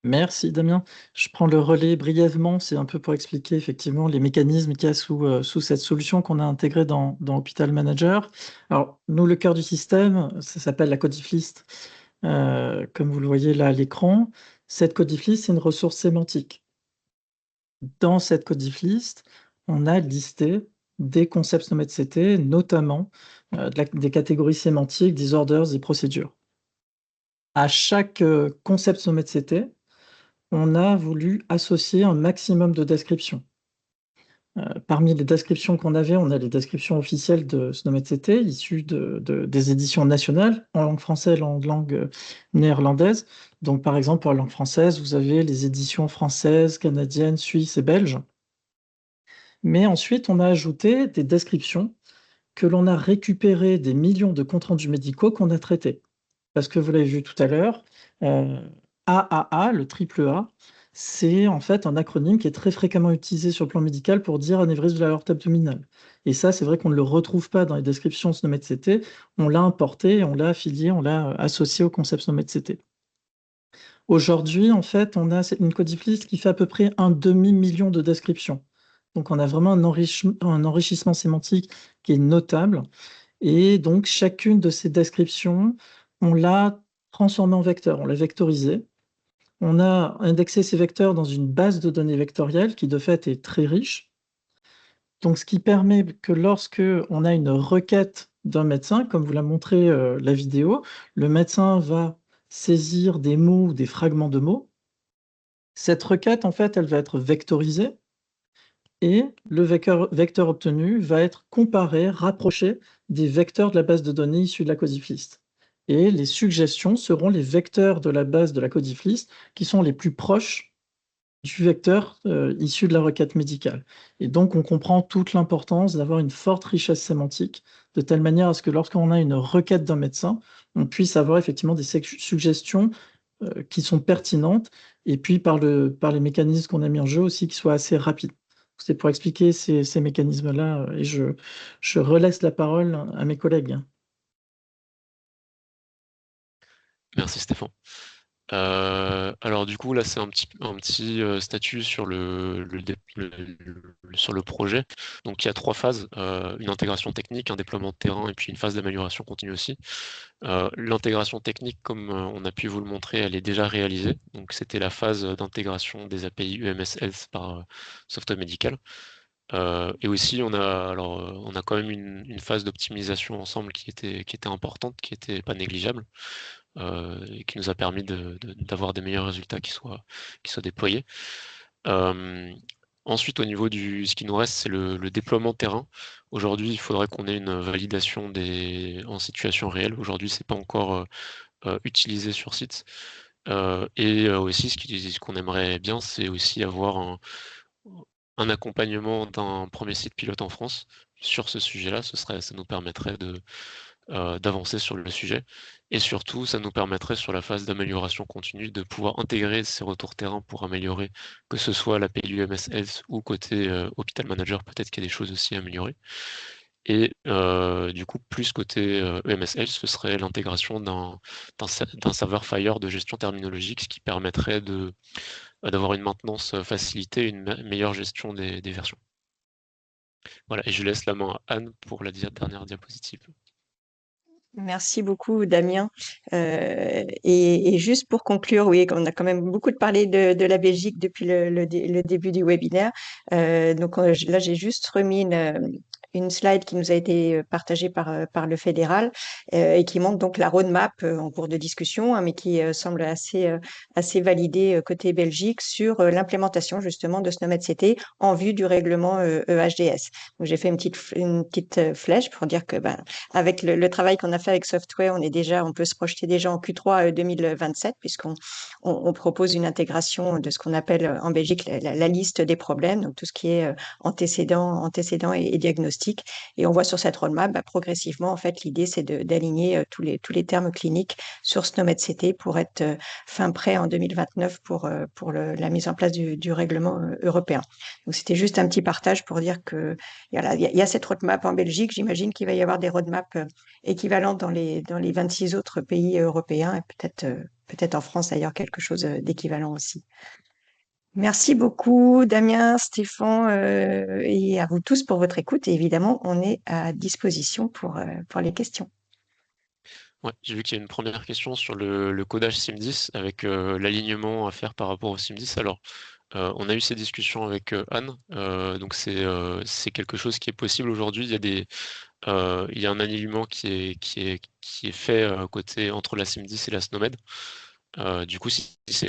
Merci Damien. Je prends le relais brièvement, c'est un peu pour expliquer effectivement les mécanismes qu'il y a sous cette solution qu'on a intégrée dans Hôpital Manager. Alors nous, le cœur du système, ça s'appelle la codiflist, comme vous le voyez là à l'écran. Cette codiflist, c'est une ressource sémantique. Dans cette codiflist, on a listé des concepts SNOMED-CT, notamment des catégories sémantiques, disorders et procédures. À chaque concept SNOMED-CT, on a voulu associer un maximum de descriptions. Parmi les descriptions qu'on avait, on a les descriptions officielles de SNOMED-CT, issues des éditions nationales, en langue française et en langue néerlandaise. Donc, par exemple, pour la langue française, vous avez les éditions françaises, canadiennes, suisses et belges. Mais ensuite, on a ajouté des descriptions que l'on a récupérées des millions de comptes rendus médicaux qu'on a traités. Parce que vous l'avez vu tout à l'heure, AAA, le triple A, c'est en fait un acronyme qui est très fréquemment utilisé sur le plan médical pour dire anévrisme de l'aorte abdominale. Et ça, c'est vrai qu'on ne le retrouve pas dans les descriptions SNOMED-CT. On l'a importé, on l'a affilié, on l'a associé au concept SNOMED-CT. Aujourd'hui, en fait, on a une codiflist qui fait à peu près 1 demi-million de descriptions. Donc, on a vraiment un enrichissement sémantique qui est notable. Et donc, chacune de ces descriptions, on l'a transformée en vecteur, on l'a vectorisée. On a indexé ces vecteurs dans une base de données vectorielle qui, de fait, est très riche. Donc, ce qui permet que lorsque on a une requête d'un médecin, comme vous l'a montré la vidéo, le médecin va saisir des mots ou des fragments de mots. Cette requête, en fait, elle va être vectorisée et le vecteur obtenu va être comparé, rapproché des vecteurs de la base de données issue de la codiflist. Et les suggestions seront les vecteurs de la base de la codiflist qui sont les plus proches du vecteur issu de la requête médicale. Et donc, on comprend toute l'importance d'avoir une forte richesse sémantique, de telle manière à ce que lorsqu'on a une requête d'un médecin, on puisse avoir effectivement des suggestions qui sont pertinentes, et puis par les mécanismes qu'on a mis en jeu aussi, qui soient assez rapides. C'est pour expliquer ces mécanismes-là, et je relaisse la parole à mes collègues. Merci Stéphane. Alors du coup là c'est un petit statut sur sur le projet. Donc il y a 3 phases, une intégration technique, un déploiement de terrain et puis une phase d'amélioration continue aussi. L'intégration technique, comme on a pu vous le montrer, elle est déjà réalisée. Donc c'était la phase d'intégration des API UMS Health par Software Medical. Et aussi on a quand même une phase d'optimisation ensemble qui était importante, qui était pas négligeable. Et qui nous a permis d'avoir des meilleurs résultats qui soient déployés. Ensuite, au niveau ce qui nous reste, c'est le déploiement terrain. Aujourd'hui, il faudrait qu'on ait une validation en situation réelle. Aujourd'hui, c'est pas encore utilisé sur site. Et aussi, ce qu'on aimerait bien, c'est aussi avoir un accompagnement d'un premier site pilote en France sur ce sujet-là. Ça nous permettrait d'avancer sur le sujet. Et surtout, ça nous permettrait sur la phase d'amélioration continue de pouvoir intégrer ces retours terrain pour améliorer, que ce soit l'API UMS Health ou côté Hôpital Manager, peut-être qu'il y a des choses aussi à améliorer. Et du coup, plus côté EMS Health, ce serait l'intégration d'un serveur Fire de gestion terminologique, ce qui permettrait d'avoir une maintenance facilitée, une meilleure gestion des versions. Voilà, et je laisse la main à Anne pour la dernière diapositive. Merci beaucoup, Damien. Et juste pour conclure, oui, on a quand même beaucoup parlé de la Belgique depuis le début du webinaire. Donc là, j'ai juste remis une slide qui nous a été partagée par le fédéral et qui montre donc la roadmap en cours de discussion, hein, mais qui semble assez validée côté Belgique sur l'implémentation justement de SNOMED-CT en vue du règlement EHDS. Donc j'ai fait une petite flèche pour dire que avec le travail qu'on a fait avec Software, on peut se projeter déjà en Q3 2027 puisqu'on propose une intégration de ce qu'on appelle en Belgique la liste des problèmes, donc tout ce qui est antécédents et diagnostics. Et on voit sur cette roadmap, progressivement, en fait, l'idée, c'est d'aligner tous les termes cliniques sur SNOMED-CT pour être fin prêt en 2029 pour la mise en place du règlement européen. Donc, c'était juste un petit partage pour dire que il y a cette roadmap en Belgique. J'imagine qu'il va y avoir des roadmaps équivalentes dans les 26 autres pays européens et peut-être en France d'ailleurs quelque chose d'équivalent aussi. Merci beaucoup, Damien, Stéphane, et à vous tous pour votre écoute. Et évidemment, on est à disposition pour les questions. Ouais, j'ai vu qu'il y a une première question sur le codage SIM10 avec l'alignement à faire par rapport au SIM10. Alors, on a eu ces discussions avec Anne, donc c'est quelque chose qui est possible aujourd'hui. Il y a un alignement qui est fait côté entre la SIM10 et la SNOMED. Du coup,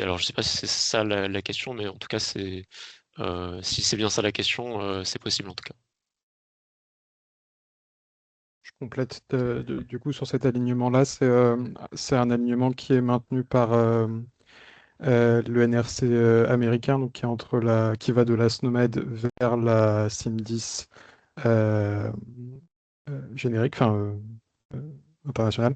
alors je sais pas si c'est ça la question, mais en tout cas, si c'est bien ça la question, c'est possible en tout cas. Je complète du coup sur cet alignement-là, c'est un alignement qui est maintenu par le NRC américain, donc qui va de la SNOMED vers la SIM10 euh, générique, enfin internationale.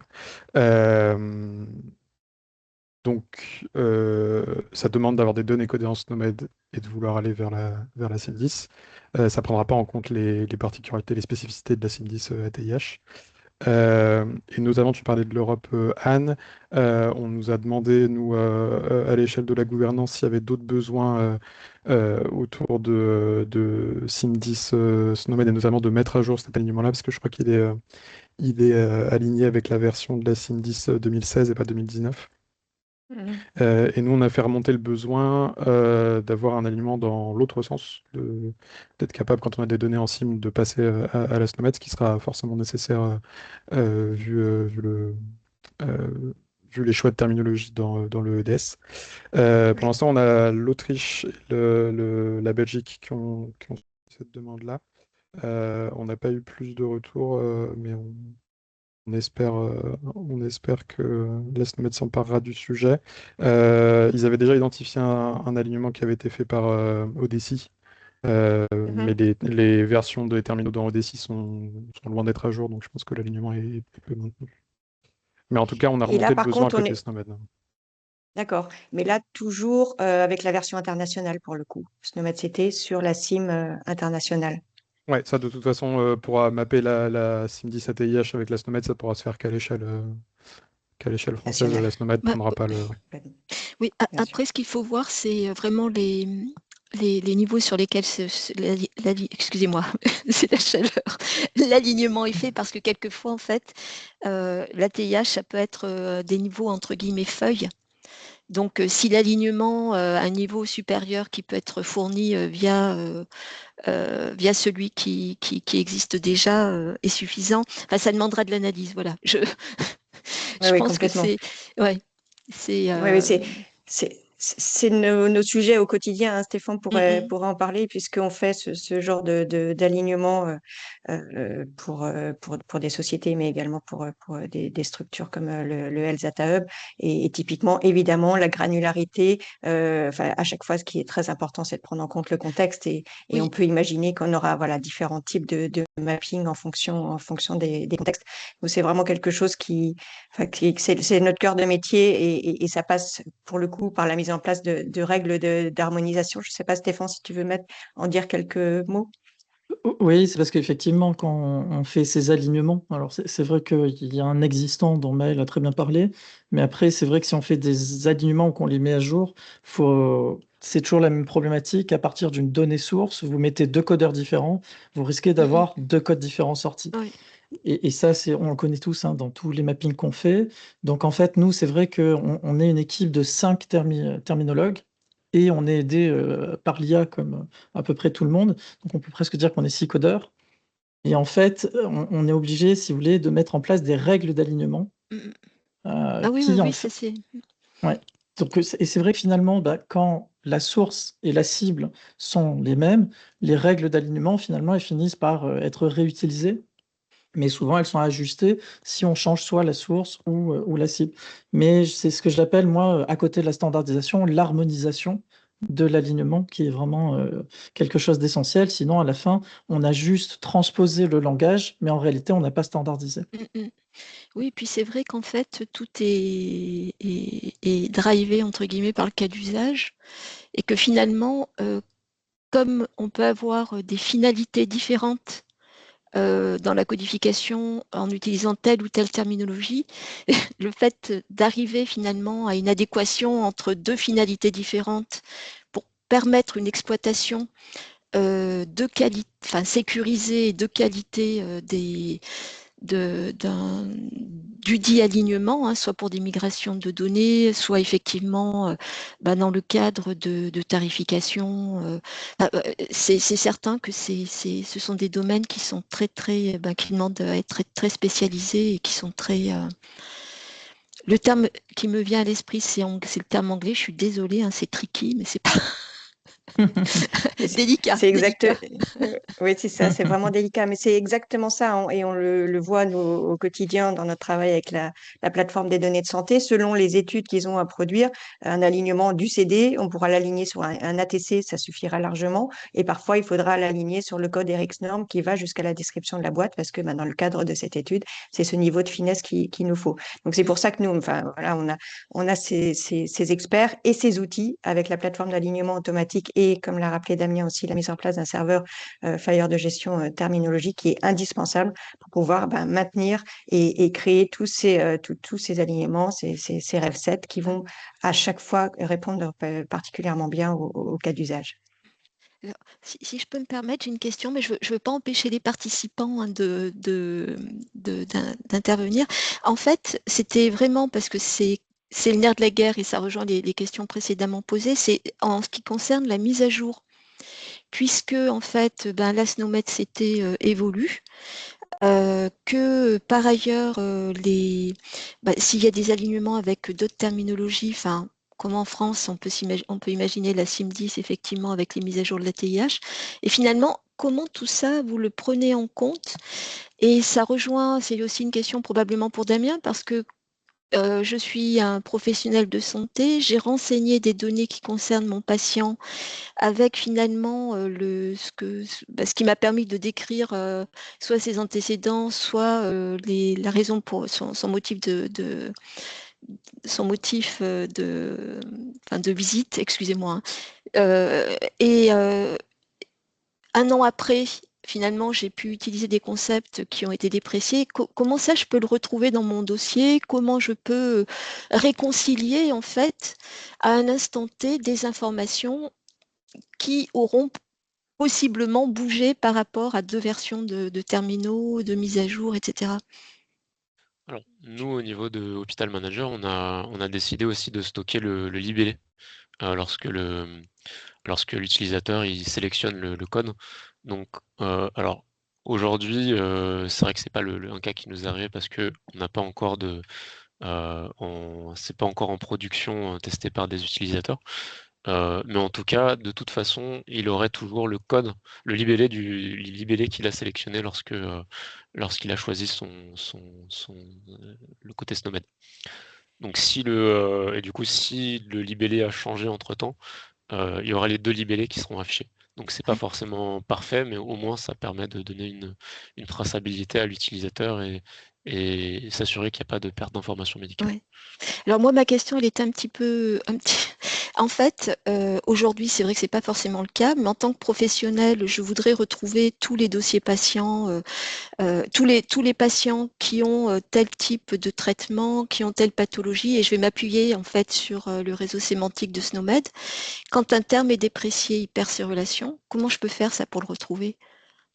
Donc, ça demande d'avoir des données codées en SNOMED et de vouloir aller vers la SIM10. Ça ne prendra pas en compte les particularités, les spécificités de la SIM10 ATIH. Et notamment, tu parlais de l'Europe, Anne. On nous a demandé, nous, à l'échelle de la gouvernance, s'il y avait d'autres besoins autour de SIM10 SNOMED et notamment de mettre à jour cet alignement-là, parce que je crois il est aligné avec la version de la SIM10 2016 et pas 2019. Et nous, on a fait remonter le besoin d'avoir un alignement dans l'autre sens, d'être capable, quand on a des données en SIM, de passer à la SNOMED, ce qui sera forcément nécessaire euh, vu les choix de terminologie dans le EDS. Pour l'instant, on a l'Autriche et la Belgique qui ont cette demande-là. On n'a pas eu plus de retours, mais on espère que la SNOMED s'emparera du sujet. Ils avaient déjà identifié un alignement qui avait été fait par Odyssey, mais les versions des terminaux dans Odyssey sont loin d'être à jour, donc je pense que l'alignement est peu maintenu. Mais en tout cas, on a Et là, remonté le par besoin contre, côté SNOMED. D'accord. Mais là, toujours avec la version internationale pour le coup. SNOMED-CT sur la SIM internationale. Ouais, ça de toute façon pourra mapper la SIM10 ATIH avec la SNOMED, ça pourra se faire qu'à l'échelle française. La Nationale. SNOMED Bah, prendra pas le. oui, Bien sûr. après, ce qu'il faut voir, c'est vraiment les niveaux sur lesquels excusez-moi, c'est la chaleur. L'alignement est fait parce que quelquefois, en fait, l'ATIH, ça peut être des niveaux entre guillemets feuilles. Donc, si l'alignement à un niveau supérieur qui peut être fourni via celui qui existe déjà est suffisant, enfin, ça demandera de l'analyse. Voilà. Je Oui, pense que complètement. ouais, Oui, c'est nos sujets au quotidien, hein. Stéphane pourrait en parler puisqu'on fait ce genre d'alignement pour des sociétés, mais également pour des structures comme le Health Data Hub. Et typiquement, évidemment, la granularité, à chaque fois, ce qui est très important, c'est de prendre en compte le contexte et Oui. on peut imaginer qu'on aura différents types de mapping en fonction des contextes. Donc, c'est vraiment quelque chose c'est notre cœur de métier et ça passe pour le coup par la mise en place de règles d'harmonisation. Je ne sais pas, Stéphane, si tu veux en dire quelques mots. Oui, c'est parce qu'effectivement, quand on fait ces alignements, alors c'est vrai qu'il y a un existant dont Maël a très bien parlé, mais après, c'est vrai que si on fait des alignements ou qu'on les met à jour, c'est toujours la même problématique. À partir d'une donnée source, vous mettez deux codeurs différents, vous risquez d'avoir deux codes différents sortis. Oui. Et ça, on le connaît tous dans tous les mappings qu'on fait. Donc, en fait, nous, c'est vrai qu'on est une équipe de 5 terminologues et on est aidé par l'IA comme à peu près tout le monde. Donc, on peut presque dire qu'on est 6 codeurs. Et en fait, on est obligé, si vous voulez, de mettre en place des règles d'alignement Ah oui, oui, qui, en oui, fait, ça c'est. ouais. Donc, et c'est vrai que finalement, quand la source et la cible sont les mêmes, les règles d'alignement, finalement, elles finissent par être réutilisées. Mais souvent, elles sont ajustées si on change soit la source ou la cible. Mais c'est ce que j'appelle, moi, à côté de la standardisation, l'harmonisation de l'alignement, qui est vraiment quelque chose d'essentiel. Sinon, à la fin, on a juste transposé le langage, mais en réalité, on n'a pas standardisé. Oui, puis c'est vrai qu'en fait, tout est drivé, entre guillemets, par le cas d'usage, et que finalement, comme on peut avoir des finalités différentes dans la codification en utilisant telle ou telle terminologie, le fait d'arriver finalement à une adéquation entre deux finalités différentes pour permettre une exploitation de qualité, enfin sécurisée et de qualité du dit alignement, hein, soit pour des migrations de données, soit effectivement dans le cadre de tarification. C'est certain que ce sont des domaines qui sont qui demandent à être très spécialisés et qui sont très. Le terme qui me vient à l'esprit, c'est le terme anglais. Je suis désolée, hein, c'est tricky, mais c'est pas Mais délicat. c'est exact. Délicat. Oui, c'est ça, c'est vraiment délicat, mais c'est exactement ça, et on le voit nous, au quotidien dans notre travail avec la plateforme des données de santé. Selon les études qu'ils ont à produire, un alignement du CD, on pourra l'aligner sur un ATC, ça suffira largement, et parfois il faudra l'aligner sur le code RxNorm qui va jusqu'à la description de la boîte, parce que dans le cadre de cette étude, c'est ce niveau de finesse qu'il nous faut. Donc c'est pour ça que nous, enfin voilà, on a ces experts et ces outils avec la plateforme d'alignement automatique et, comme l'a rappelé Damien aussi, la mise en place d'un serveur Fire de gestion terminologique qui est indispensable pour pouvoir maintenir et créer tous ces alignements, ces ref-sets qui vont à chaque fois répondre particulièrement bien au cas d'usage. Alors, si je peux me permettre, j'ai une question, mais je ne veux pas empêcher les participants hein, d'intervenir. En fait, c'était vraiment parce que c'est le nerf de la guerre et ça rejoint les questions précédemment posées, c'est en ce qui concerne la mise à jour. Puisque, en fait, la SNOMED s'était évolue, que par ailleurs, s'il y a des alignements avec d'autres terminologies, enfin, comme en France, on peut imaginer la CIM10 effectivement avec les mises à jour de la TIH. Et finalement, comment tout ça, vous le prenez en compte? Et ça rejoint, c'est aussi une question probablement pour Damien, parce que je suis un professionnel de santé, j'ai renseigné des données qui concernent mon patient avec finalement ce qui m'a permis de décrire soit ses antécédents, soit la raison pour son motif de visite, excusez-moi. Hein. Et un an après, finalement, j'ai pu utiliser des concepts qui ont été dépréciés. Comment ça, je peux le retrouver dans mon dossier? Comment je peux réconcilier, en fait, à un instant T, des informations qui auront possiblement bougé par rapport à deux versions de terminaux, de mise à jour, etc. Alors, nous, au niveau de Hospital Manager, on a décidé aussi de stocker le libellé lorsque l'utilisateur il sélectionne le code. Donc, alors aujourd'hui, c'est vrai que c'est pas un cas qui nous arrive parce que on n'a pas encore c'est pas encore en production testé par des utilisateurs. Mais en tout cas, de toute façon, il aurait toujours le code, le libellé qu'il a sélectionné lorsqu'il a choisi le côté SNOMED. Donc et du coup, si le libellé a changé entre-temps, il y aura les deux libellés qui seront affichés. Donc c'est pas forcément parfait, mais au moins ça permet de donner une traçabilité à l'utilisateur et s'assurer qu'il n'y a pas de perte d'informations médicales. Ouais. Alors moi, ma question, elle est En fait, aujourd'hui, c'est vrai que c'est pas forcément le cas, mais en tant que professionnel, je voudrais retrouver tous les dossiers patients, tous les patients qui ont tel type de traitement, qui ont telle pathologie, et je vais m'appuyer en fait sur le réseau sémantique de SNOMED. Quand un terme est déprécié, il perd ses relations. Comment je peux faire ça pour le retrouver?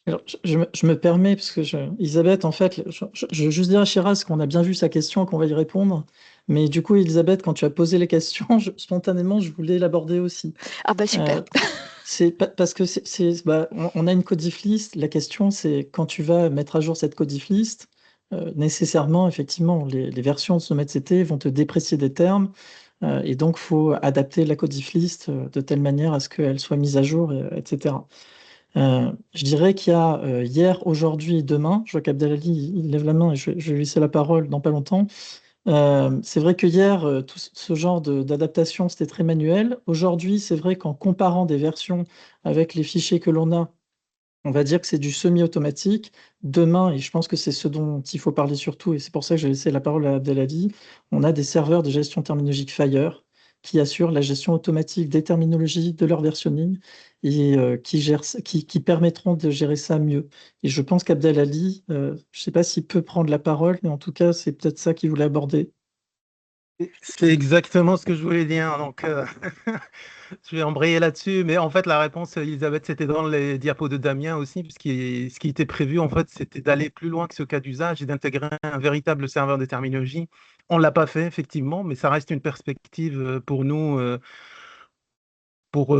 Alors, je me permets, parce que Elisabeth, en fait, je veux juste dire à Shiraz qu'on a bien vu sa question, qu'on va y répondre. Mais du coup, Elisabeth, quand tu as posé les questions, spontanément, je voulais l'aborder aussi. Ah bah super. C'est parce que on a une codif list. La question, c'est quand tu vas mettre à jour cette codif list, nécessairement, effectivement, les versions de SnometCT vont te déprécier des termes. Et donc, il faut adapter la codif list de telle manière à ce qu'elle soit mise à jour, etc. Je dirais qu'il y a hier, aujourd'hui et demain. Je vois qu'Abdelali, il lève la main et je vais lui laisser la parole dans pas longtemps. C'est vrai que hier, tout ce genre d'adaptation, c'était très manuel. Aujourd'hui, c'est vrai qu'en comparant des versions avec les fichiers que l'on a, on va dire que c'est du semi-automatique. Demain, et je pense que c'est ce dont il faut parler surtout, et c'est pour ça que j'ai laissé la parole à Abdelali, on a des serveurs de gestion terminologique Fire qui assurent la gestion automatique des terminologies, de leur versionning, et qui permettront de gérer ça mieux. Et je pense qu'Abdelali, je ne sais pas s'il peut prendre la parole, mais en tout cas, c'est peut-être ça qu'il voulait aborder. C'est exactement ce que je voulais dire. Donc, je vais embrayer là-dessus. Mais en fait, la réponse, Elisabeth, c'était dans les diapos de Damien aussi, ce qui était prévu, en fait, c'était d'aller plus loin que ce cas d'usage et d'intégrer un véritable serveur de terminologie. On ne l'a pas fait, effectivement, mais ça reste une perspective pour nous, pour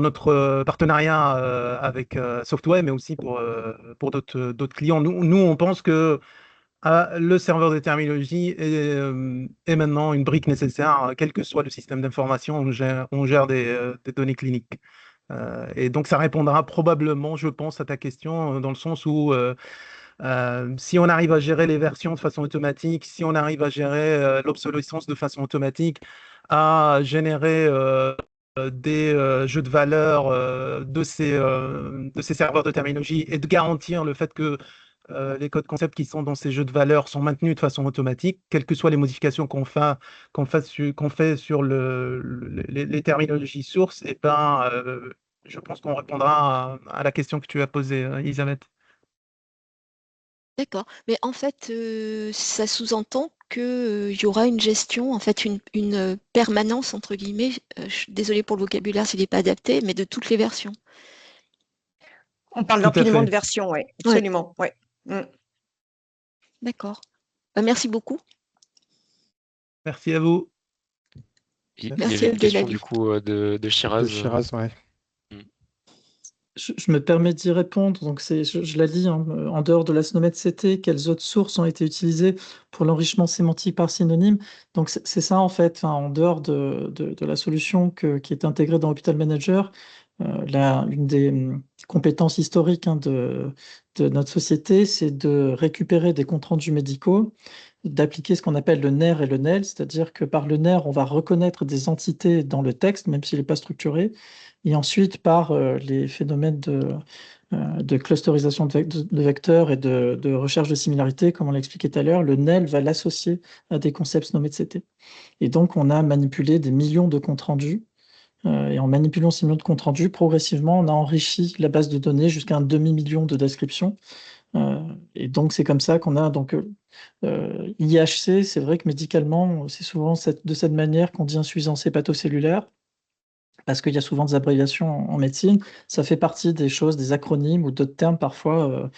notre partenariat avec Software, mais aussi pour d'autres clients. Nous, on pense que le serveur de terminologie est maintenant une brique nécessaire, quel que soit le système d'information, on gère des données cliniques. Et donc, ça répondra probablement, je pense, à ta question, dans le sens où si on arrive à gérer les versions de façon automatique, si on arrive à gérer l'obsolescence de façon automatique, à générer des jeux de valeur de ces serveurs de terminologie et de garantir le fait que les codes concepts qui sont dans ces jeux de valeur sont maintenus de façon automatique, quelles que soient les modifications qu'on fait sur les terminologies sources, et ben, je pense qu'on répondra à la question que tu as posée, Elisabeth. D'accord. Mais en fait, ça sous-entend qu'il y aura une gestion, en fait, une permanence, entre guillemets, je suis désolée pour le vocabulaire s'il n'est pas adapté, mais de toutes les versions. On parle Tout à d'empilement fait. de versions, oui, absolument. Ouais. D'accord. Merci beaucoup. Merci à vous. Il y Merci, avait une question Abdelali. du coup de Shiraz. De Shiraz, ouais. Je me permets d'y répondre. Donc, je la lis, hein, en dehors de la SnometCT, quelles autres sources ont été utilisées pour l'enrichissement sémantique par synonyme? Donc, c'est ça, en fait, enfin, en dehors de la solution qui est intégrée dans Hospital Manager, une des compétences historiques, hein, de notre société, c'est de récupérer des comptes rendus médicaux, d'appliquer ce qu'on appelle le NER et le NEL, c'est-à-dire que par le NER, on va reconnaître des entités dans le texte, même s'il n'est pas structuré, et ensuite par les phénomènes de clusterisation de vecteurs et de recherche de similarité, comme on l'a expliqué tout à l'heure, le NEL va l'associer à des concepts SnometCT. Et donc, on a manipulé des millions de comptes rendus, et en manipulant ces millions de comptes rendus, progressivement, on a enrichi la base de données jusqu'à un demi-million de descriptions. Et donc, c'est comme ça qu'on a IHC, c'est vrai que médicalement, c'est souvent de cette manière qu'on dit insuffisance hépatocellulaire, parce qu'il y a souvent des abréviations en médecine. Ça fait partie des choses, des acronymes ou d'autres termes parfois.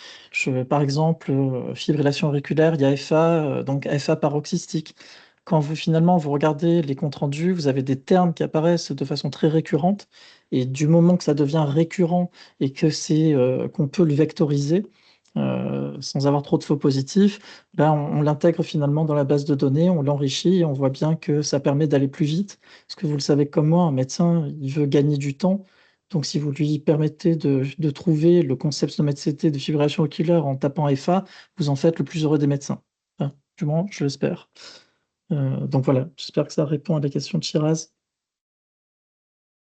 Par exemple, fibrillation auriculaire, il y a FA, donc FA paroxystique. Quand finalement vous regardez les comptes rendus, vous avez des termes qui apparaissent de façon très récurrente. Et du moment que ça devient récurrent et que qu'on peut le vectoriser, sans avoir trop de faux positifs, là, on l'intègre finalement dans la base de données, on l'enrichit et on voit bien que ça permet d'aller plus vite. Parce que vous le savez comme moi, un médecin, il veut gagner du temps. Donc, si vous lui permettez de trouver le concept SnometCT de fibrillation auriculaire en tapant FA, vous en faites le plus heureux des médecins. Enfin, du moins, je l'espère. Donc voilà, j'espère que ça répond à la question de Shiraz.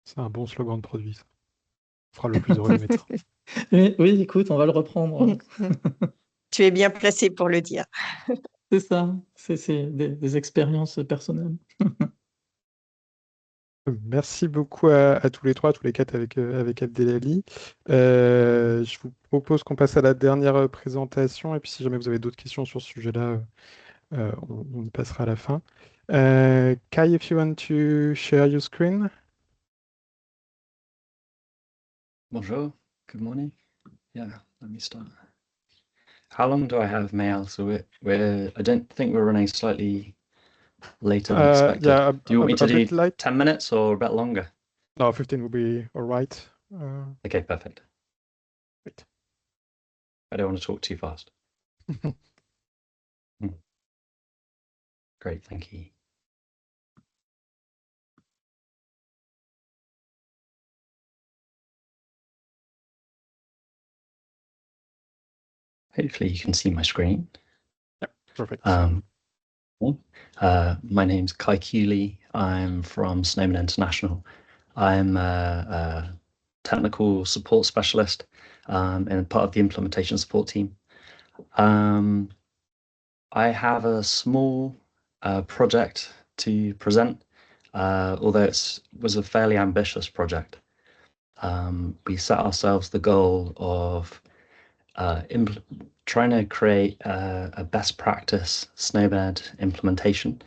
C'est un bon slogan de produit, ça. On fera le plus heureux des médecins. Oui, écoute, on va le reprendre. Tu es bien placé pour le dire. C'est ça, c'est des expériences personnelles. Merci beaucoup à tous les trois, à tous les quatre avec Abdelali. Je vous propose qu'on passe à la dernière présentation et puis si jamais vous avez d'autres questions sur ce sujet-là, on y passera à la fin. Kai, if you want to share your screen. Bonjour, good morning. Yeah, let me start. How long do I have, Mail? So I don't think we're running slightly later than expected. Yeah, Do you want me to a bit do late. 10 minutes or a bit longer? No, 15 will be all right. Okay, perfect. Wait. I don't want to talk too fast. Great, thank you. Hopefully you can see my screen. Yep, perfect. My name's Kai Cooley. I'm from Snowman International. I'm a technical support specialist and part of the implementation support team. I have a small project to present, although it was a fairly ambitious project. We set ourselves the goal of trying to create a best practice SNOMED implementation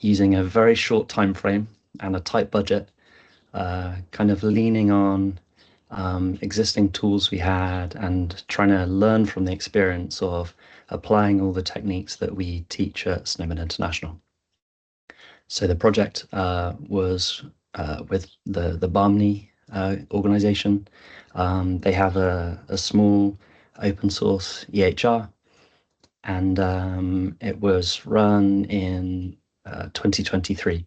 using a very short time frame and a tight budget, kind of leaning on existing tools we had and trying to learn from the experience of applying all the techniques that we teach at Snowman International. So the project was with the Barmni organization. They have a small open source EHR, and it was run in 2023.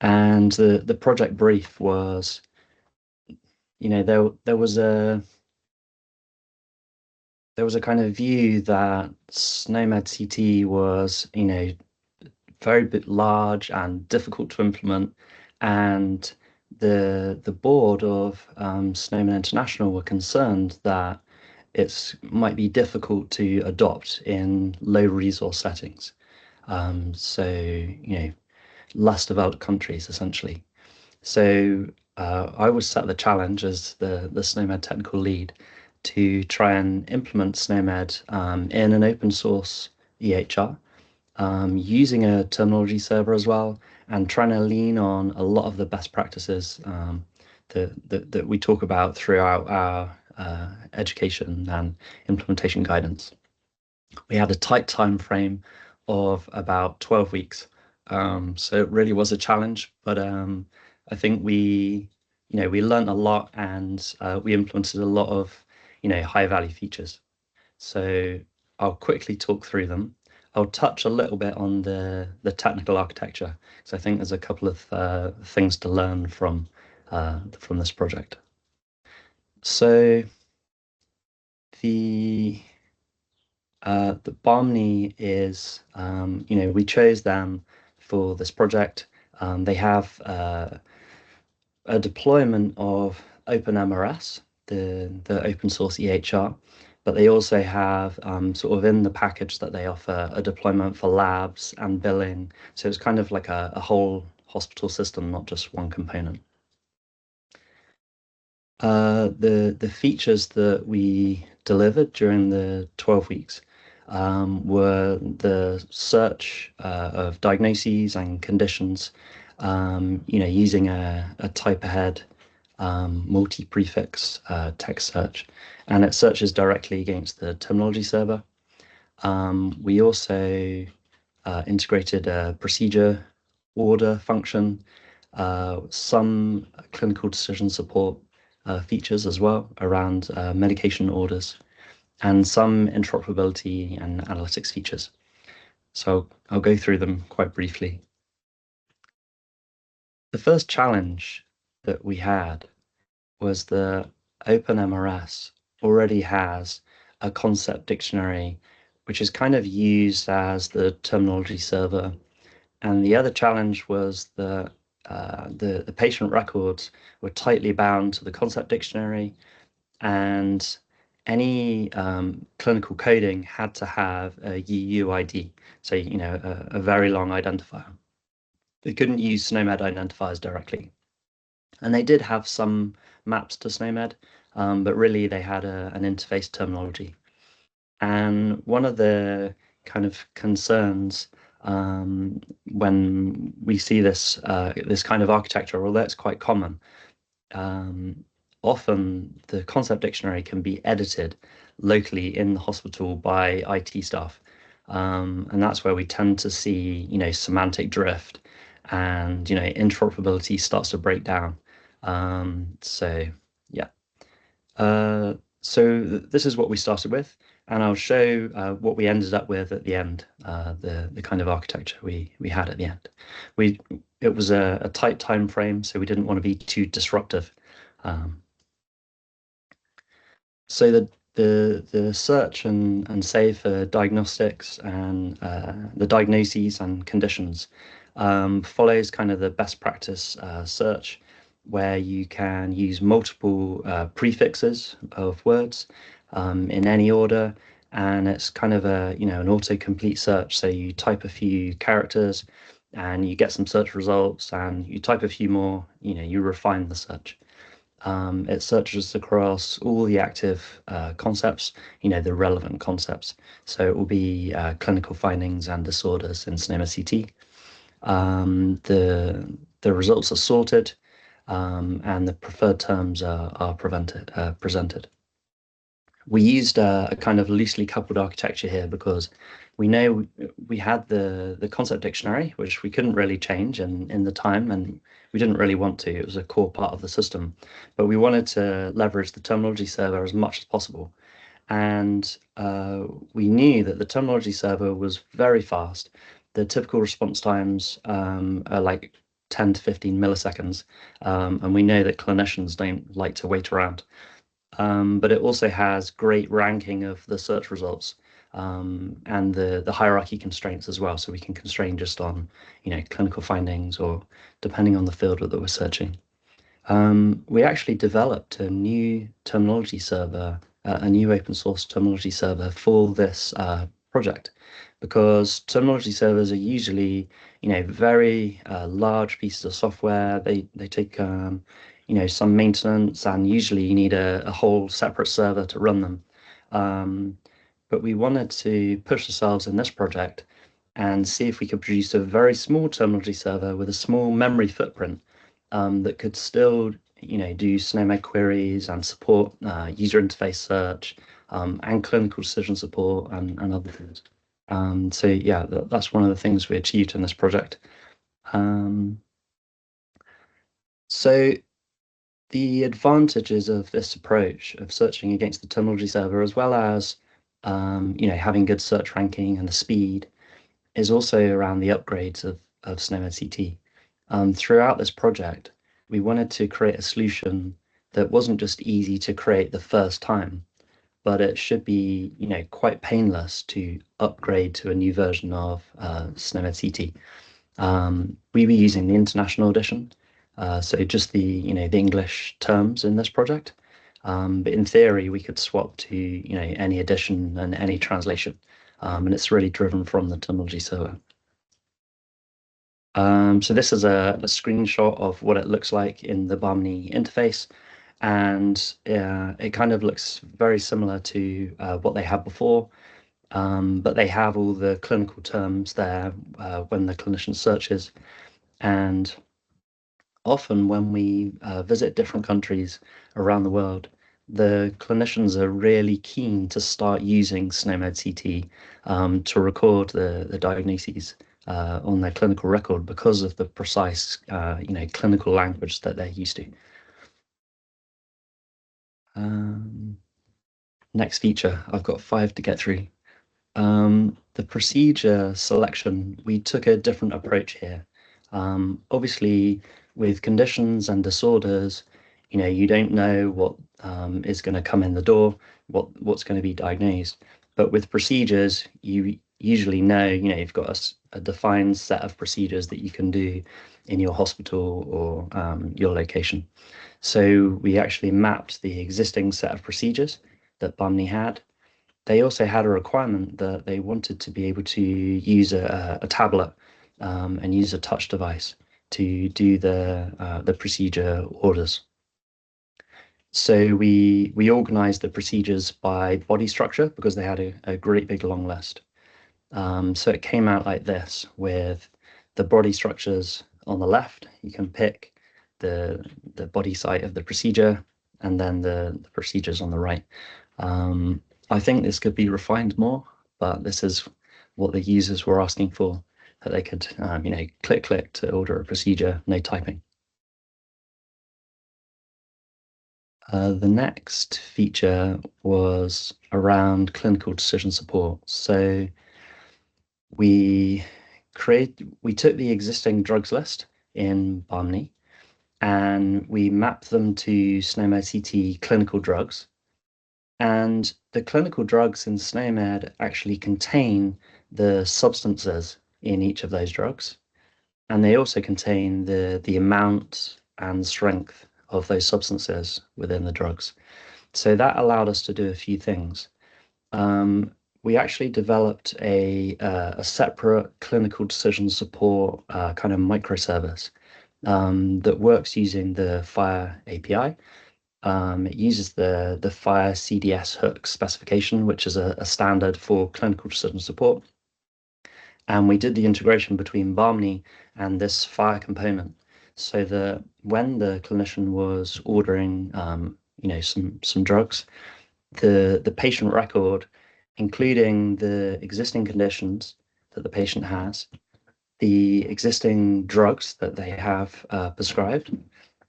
And the project brief was, there was a kind of view that SNOMED CT was, very bit large and difficult to implement, and the board of Snowman International were concerned that it might be difficult to adopt in low resource settings. So, less developed countries essentially. So I was set the challenge as the SNOMED technical lead to try and implement SNOMED in an open source EHR, using a terminology server as well, and trying to lean on a lot of the best practices that we talk about throughout our education and implementation guidance. We had a tight time frame of about 12 weeks. So it really was a challenge, but I think we learned a lot, and we implemented a lot of, high value features. So I'll quickly talk through them. I'll touch a little bit on the technical architecture, because I think there's a couple of things to learn from this project. So the Barmni is, we chose them for this project. They have a deployment of OpenMRS, the open source EHR, but they also have sort of in the package that they offer a deployment for labs and billing. So it's kind of like a whole hospital system, not just one component. The features that we delivered during the 12 weeks were the search of diagnoses and conditions, using a type ahead multi-prefix text search, and it searches directly against the terminology server. We also integrated a procedure order function, some clinical decision support features as well around medication orders, and some interoperability and analytics features. So I'll go through them quite briefly. The first challenge that we had was the OpenMRS already has a concept dictionary, which is kind of used as the terminology server. And the other challenge was the patient records were tightly bound to the concept dictionary, and any clinical coding had to have a UUID, so a very long identifier. They couldn't use SNOMED identifiers directly, and they did have some maps to SNOMED, but really they had an interface terminology. And one of the kind of concerns when we see this kind of architecture, although it's quite common, often the concept dictionary can be edited locally in the hospital by IT staff, and that's where we tend to see semantic drift, and interoperability starts to break down. So yeah. So this is what we started with, and I'll show what we ended up with at the end, the kind of architecture we had at the end. It was a tight time frame, so we didn't want to be too disruptive. So the search and save for diagnostics and the diagnoses and conditions follows kind of the best practice search, where you can use multiple prefixes of words in any order, and it's kind of an autocomplete search. So you type a few characters and you get some search results, and you type a few more, you refine the search. It searches across all the active concepts, the relevant concepts. So it will be clinical findings and disorders in SNOMED CT. The results are sorted, and the preferred terms are presented. We used a kind of loosely coupled architecture here because we know we had the concept dictionary, which we couldn't really change in the time, and we didn't really want to. It was a core part of the system, but we wanted to leverage the terminology server as much as possible. And we knew that the terminology server was very fast. The typical response times are like 10 to 15 milliseconds, and we know that clinicians don't like to wait around. But it also has great ranking of the search results, and the hierarchy constraints as well. So we can constrain just on, clinical findings or depending on the field that we're searching. We actually developed a new terminology server, a new open source terminology server for this project, because terminology servers are usually, very large pieces of software. They take some maintenance, and usually you need a whole separate server to run them. But we wanted to push ourselves in this project and see if we could produce a very small terminology server with a small memory footprint that could still, do SNOMED queries and support user interface search and clinical decision support and other things. So yeah, that's one of the things we achieved in this project. So the advantages of this approach of searching against the terminology server, as well as having good search ranking and the speed, is also around the upgrades of SNOMED CT. Throughout this project, we wanted to create a solution that wasn't just easy to create the first time, but it should be quite painless to upgrade to a new version of SNOMED CT. We were using the international edition. So just the English terms in this project, but in theory we could swap to any edition and any translation, and it's really driven from the terminology server. So this is a screenshot of what it looks like in the Barmany interface, and it kind of looks very similar to what they had before, but they have all the clinical terms there when the clinician searches. And often when we visit different countries around the world, the clinicians are really keen to start using SNOMED CT to record the diagnoses on their clinical record because of the precise, clinical language that they're used to. Next feature, I've got 5 to get through. The procedure selection, we took a different approach here. Obviously, with conditions and disorders, you don't know what is going to come in the door, what's going to be diagnosed. But with procedures, you usually know, you've got a defined set of procedures that you can do in your hospital or your location. So we actually mapped the existing set of procedures that Barmany had. They also had a requirement that they wanted to be able to use a tablet and use a touch device to do the procedure orders. So we organized the procedures by body structure because they had a great big long list. So it came out like this, with the body structures on the left. You can pick the body site of the procedure, and then the procedures on the right. I think this could be refined more, but this is what the users were asking for, that they could, click to order a procedure, no typing. The next feature was around clinical decision support. So we took the existing drugs list in Barmni and we mapped them to SNOMED CT clinical drugs. And the clinical drugs in SNOMED actually contain the substances in each of those drugs. And they also contain the amount and strength of those substances within the drugs. So that allowed us to do a few things. We actually developed a separate clinical decision support kind of microservice that works using the FHIR API. It uses the FHIR CDS hook specification, which is a standard for clinical decision support. And we did the integration between Barmni and this FHIR component, so that when the clinician was ordering, some drugs, the patient record, including the existing conditions that the patient has, the existing drugs that they have prescribed,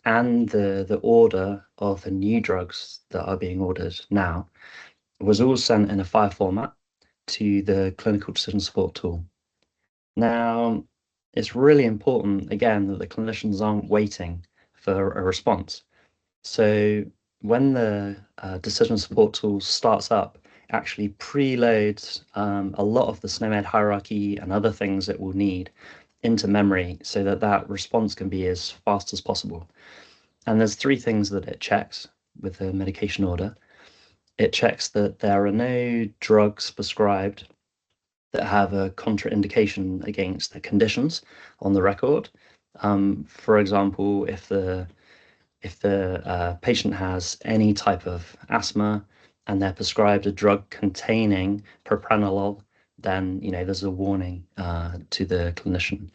and the order of the new drugs that are being ordered now, was all sent in a FHIR format to the clinical decision support tool. Now, it's really important, again, that the clinicians aren't waiting for a response. So when the decision support tool starts up, it actually preloads a lot of the SNOMED hierarchy and other things it will need into memory so that that response can be as fast as possible. And there's three things that it checks with the medication order. It checks that there are no drugs prescribed that have a contraindication against the conditions on the record. For example, if the patient has any type of asthma and they're prescribed a drug containing propranolol, then there's a warning to the clinician.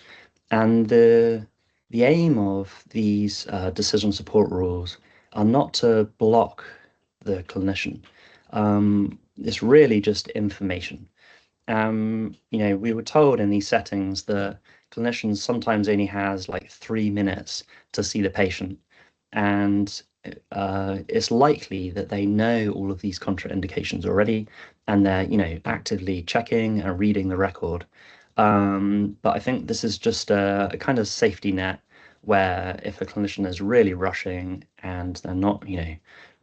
And the aim of these decision support rules are not to block the clinician. It's really just information. We were told in these settings that clinicians sometimes only has like 3 minutes to see the patient, and it's likely that they know all of these contraindications already, and they're actively checking and reading the record. But I think this is just a kind of safety net where if a clinician is really rushing and they're not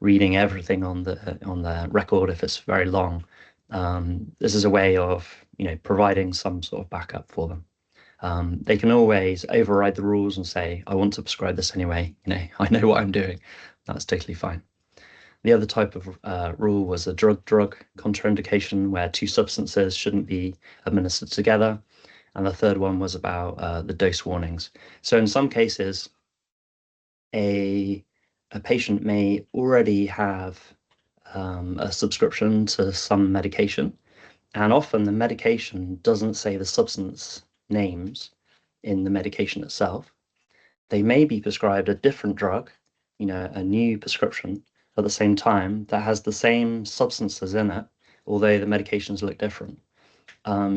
reading everything on the record if it's very long, this is a way of providing some sort of backup for them. They can always override the rules and say, I want to prescribe this anyway, I know what I'm doing. That's totally fine. The other type of rule was a drug-drug contraindication where two substances shouldn't be administered together. And the third one was about the dose warnings. So in some cases, a patient may already have a subscription to some medication, and often the medication doesn't say the substance names in the medication itself. They may be prescribed a different drug, a new prescription at the same time that has the same substances in it, although the medications look different.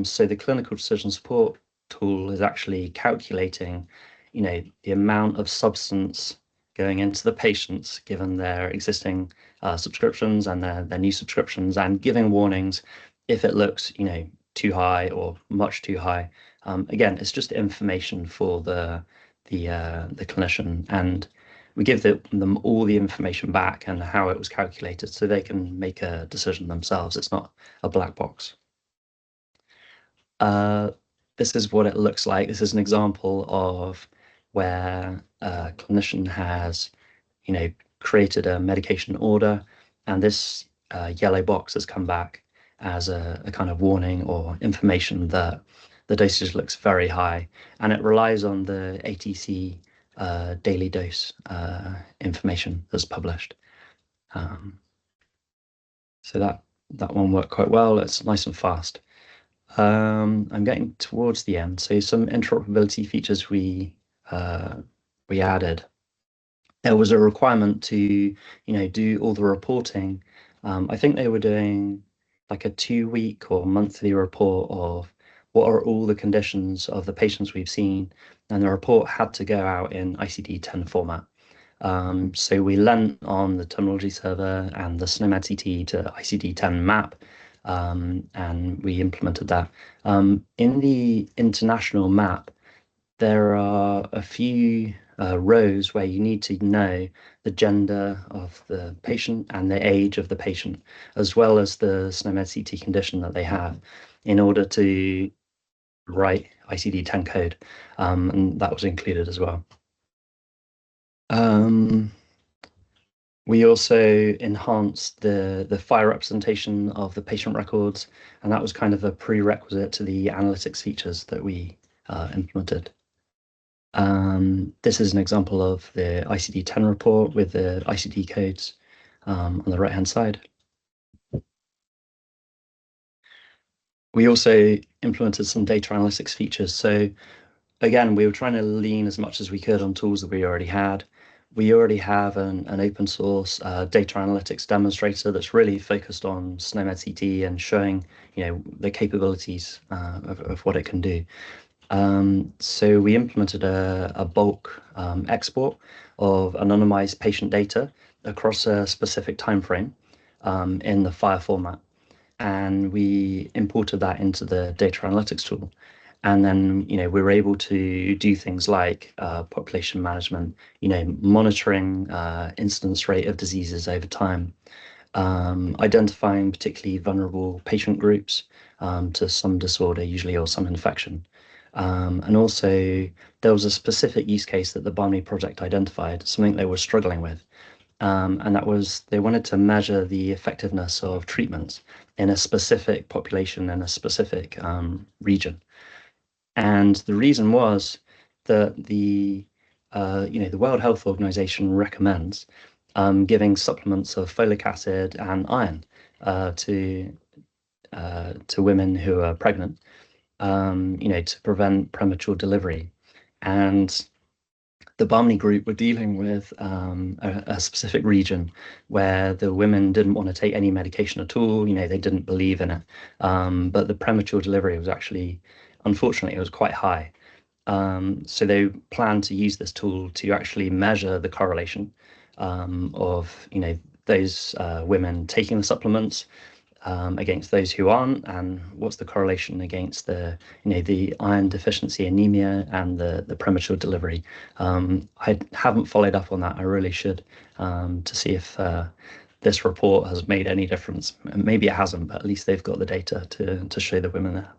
So the clinical decision support tool is actually calculating, the amount of substance going into the patients given their existing subscriptions and their new subscriptions, and giving warnings if it looks, too high or much too high. Again, it's just information for the clinician, and we give them all the information back and how it was calculated so they can make a decision themselves. It's not a black box. This is what it looks like. This is an example of where a clinician has, created a medication order, and this yellow box has come back as a kind of warning or information that the dosage looks very high, and it relies on the ATC daily dose information that's published. So that one worked quite well. It's nice and fast. I'm getting towards the end. So some interoperability features we added. There was a requirement to, do all the reporting. I think they were doing like a 2-week or monthly report of what are all the conditions of the patients we've seen, and the report had to go out in ICD-10 format. So we lent on the terminology server and the SNOMED CT to ICD-10 map, and we implemented that. In the international map, there are a few rows where you need to know the gender of the patient and the age of the patient, as well as the SNOMED CT condition that they have, in order to write ICD-10 code, and that was included as well. We also enhanced the FHIR representation of the patient records, and that was kind of a prerequisite to the analytics features that we implemented. This is an example of the ICD-10 report with the ICD codes on the right-hand side. We also implemented some data analytics features. So again, we were trying to lean as much as we could on tools that we already had. We already have an open source data analytics demonstrator that's really focused on SNOMED CT and showing, the capabilities of what it can do. So we implemented a bulk export of anonymized patient data across a specific time frame in the FHIR format, and we imported that into the data analytics tool. And then, we were able to do things like population management, monitoring incidence rate of diseases over time, identifying particularly vulnerable patient groups to some disorder, usually, or some infection. And also, there was a specific use case that the Barmny project identified, something they were struggling with. And that was, they wanted to measure the effectiveness of treatments in a specific population in a specific region. And the reason was that the World Health Organization recommends giving supplements of folic acid and iron to women who are pregnant, to prevent premature delivery. And the Barmny group were dealing with a specific region where the women didn't want to take any medication at all. They didn't believe in it. But the premature delivery was actually, unfortunately, it was quite high. So they planned to use this tool to actually measure the correlation of, those women taking the supplements against those who aren't, and what's the correlation against the iron deficiency anemia and the premature delivery. I haven't followed up on that. I really should, to see if this report has made any difference. Maybe it hasn't, but at least they've got the data to show the women there.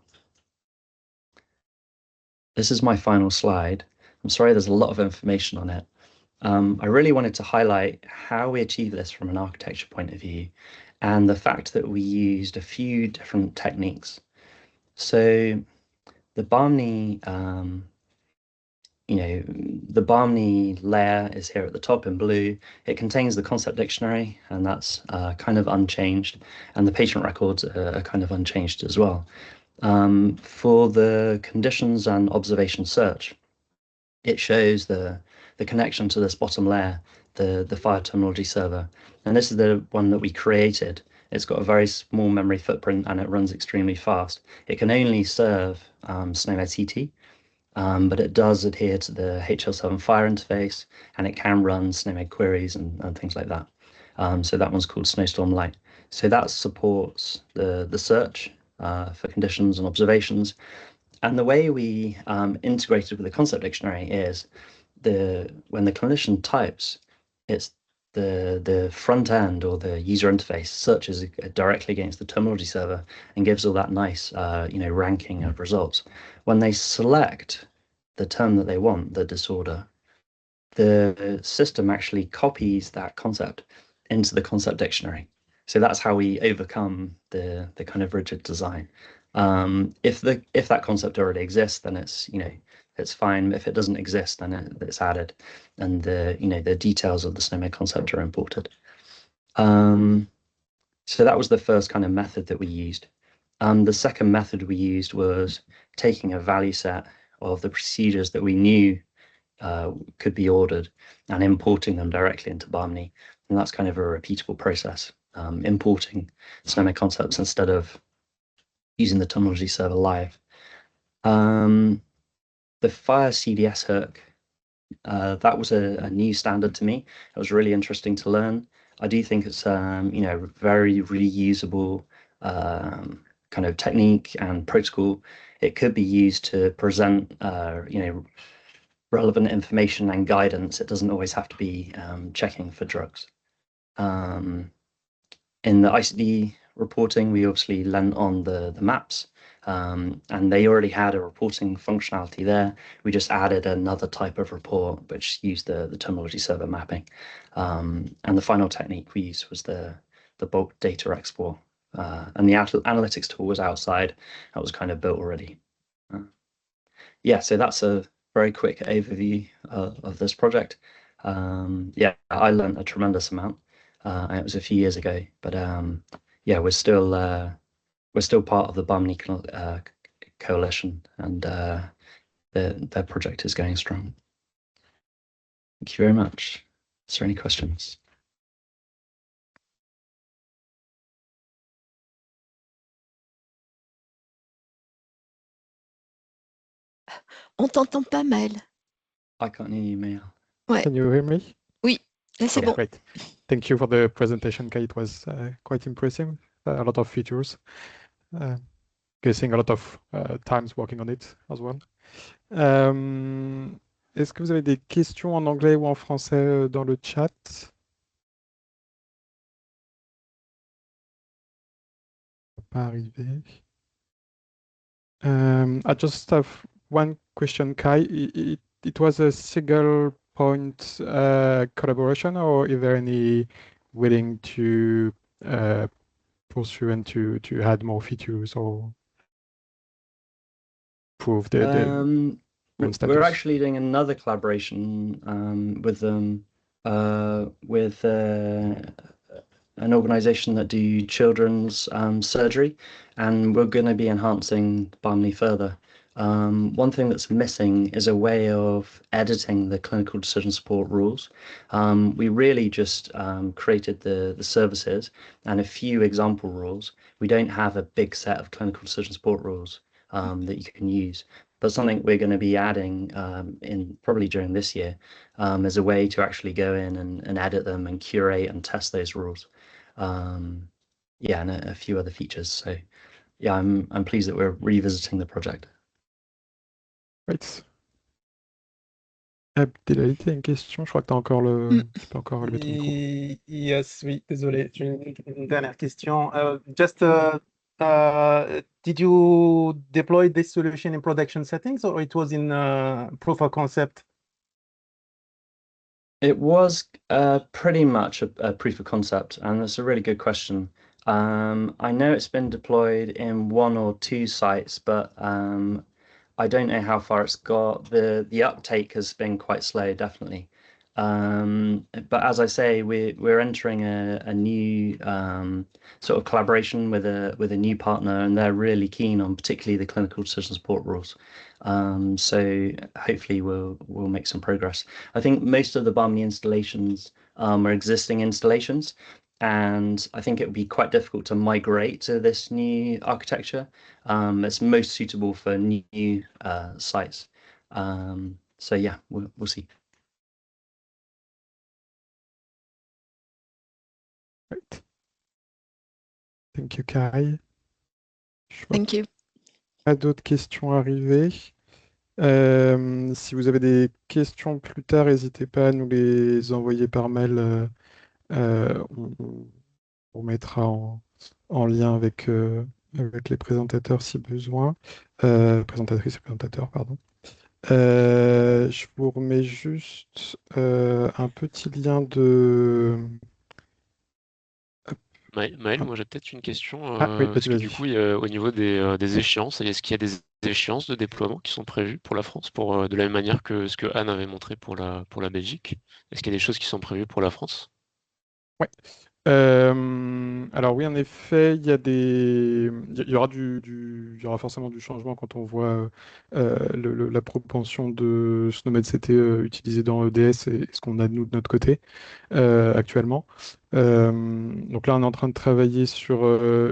This is my final slide. I'm sorry, there's a lot of information on it. I really wanted to highlight how we achieve this from an architecture point of view, and the fact that we used a few different techniques. So the Barmny, the Barmny layer is here at the top in blue. It contains the concept dictionary, and that's kind of unchanged, and the patient records are kind of unchanged as well. For the conditions and observation search, it shows the connection to this bottom layer, the FHIR terminology server. And this is the one that we created. It's got a very small memory footprint and it runs extremely fast. It can only serve SNOMED CT, but it does adhere to the HL7 FHIR interface, and it can run SNOMED queries and things like that. So that one's called Snowstorm Lite. So that supports the search for conditions and observations. And the way we integrated with the concept dictionary is when the clinician types, it's the front end or the user interface searches directly against the terminology server and gives all that nice ranking of results. When they select the term that they want, the disorder, the system actually copies that concept into the concept dictionary. So that's how we overcome the kind of rigid design. If that concept already exists, then it's fine. If it doesn't exist, then it's added, and the details of the SNOMED concept are imported. So that was the first kind of method that we used. The second method we used was taking a value set of the procedures that we knew could be ordered and importing them directly into Barmny, and that's kind of a repeatable process. Importing SNOMED concepts instead of using the terminology server live. The FHIR CDS hook That was a new standard to me. It was really interesting to learn. I do think it's very reusable kind of technique and protocol. It could be used to present relevant information and guidance. It doesn't always have to be checking for drugs. In the ICD reporting, we obviously lent on the maps, and they already had a reporting functionality there. We just added another type of report which used the terminology server mapping. And the final technique we used was the bulk data export. And the analytics tool was outside. That was kind of built already. Yeah, so that's a very quick overview of this project. Yeah, I learned a tremendous amount. It was a few years ago, but yeah, we're still part of the Bamni coalition, and their project is going strong. Thank you very much. Is there any questions? On t'entend pas, Maël. I can't hear you, Maël. Ouais. Can you hear me? Oui, là c'est bon. Great. Thank you for the presentation, Kai. It was quite impressive. A lot of features. Guessing a lot of times working on it as well. Est-ce que vous avez des questions en anglais ou en français dans le chat? Pas arrivé. I just have one question, Kai. It was a single point collaboration, or is there any willing to pursue and to add more features or prove the We're actually doing another collaboration with them, with an organization that do children's surgery, and we're going to be enhancing Bamni further. One thing that's missing is a way of editing the clinical decision support rules. We really just created the services and a few example rules. We don't have a big set of clinical decision support rules that you can use. But something we're going to be adding in probably during this year as a way to actually go in and edit them and curate and test those rules. Yeah, and a few other features. So yeah, I'm pleased that we're revisiting the project. Right. Abdelali, t'as une question? Je crois que tu peux encore relever ton micro. Yes, oui, désolé. J'ai une dernière question. Just did you deploy this solution in production settings, or it was in proof of concept? It was pretty much a proof of concept, and that's a really good question. I know it's been deployed in 1 or 2 sites, but I don't know how far it's got. The uptake has been quite slow, definitely. But as I say, we're entering a new sort of collaboration with a new partner, and they're really keen on particularly the clinical decision support rules. So hopefully we'll make some progress. I think most of the Bamni installations are existing installations, and I think it would be quite difficult to migrate to this new architecture. It's most suitable for new sites. So yeah, we'll see. Right. Thank you, Kai. Thank you. Pas d'autres questions arrivées. Si vous avez des questions plus tard, n'hésitez pas à nous les envoyer par mail. On mettra en lien avec les présentateurs si besoin. Présentatrices et présentateurs, pardon. Je vous remets juste un petit lien de... Maël, moi j'ai peut-être une question. Oui, parce que vas-y. du coup, au niveau des échéances, est-ce qu'il y a des échéances de déploiement qui sont prévues pour la France, de la même manière que ce que Anne avait montré pour la Belgique? Est-ce qu'il y a des choses qui sont prévues pour la France? Ouais. Alors oui, en effet, il y aura forcément du changement quand on voit la propension de Snowmed CT utilisée dans EDS et ce qu'on a nous de notre côté actuellement. Donc là, on est en train de travailler sur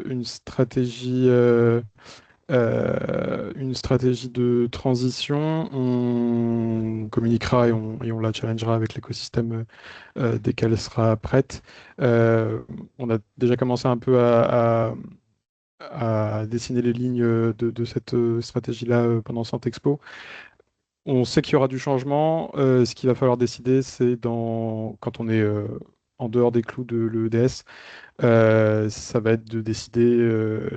une stratégie de transition. on communiquera et on la challengera avec l'écosystème dès qu'elle sera prête. On a déjà commencé un peu à dessiner les lignes de cette stratégie-là pendant Santexpo. On sait qu'il y aura du changement. Ce qu'il va falloir décider, c'est quand on est en dehors des clous de l'EDS, ça va être de décider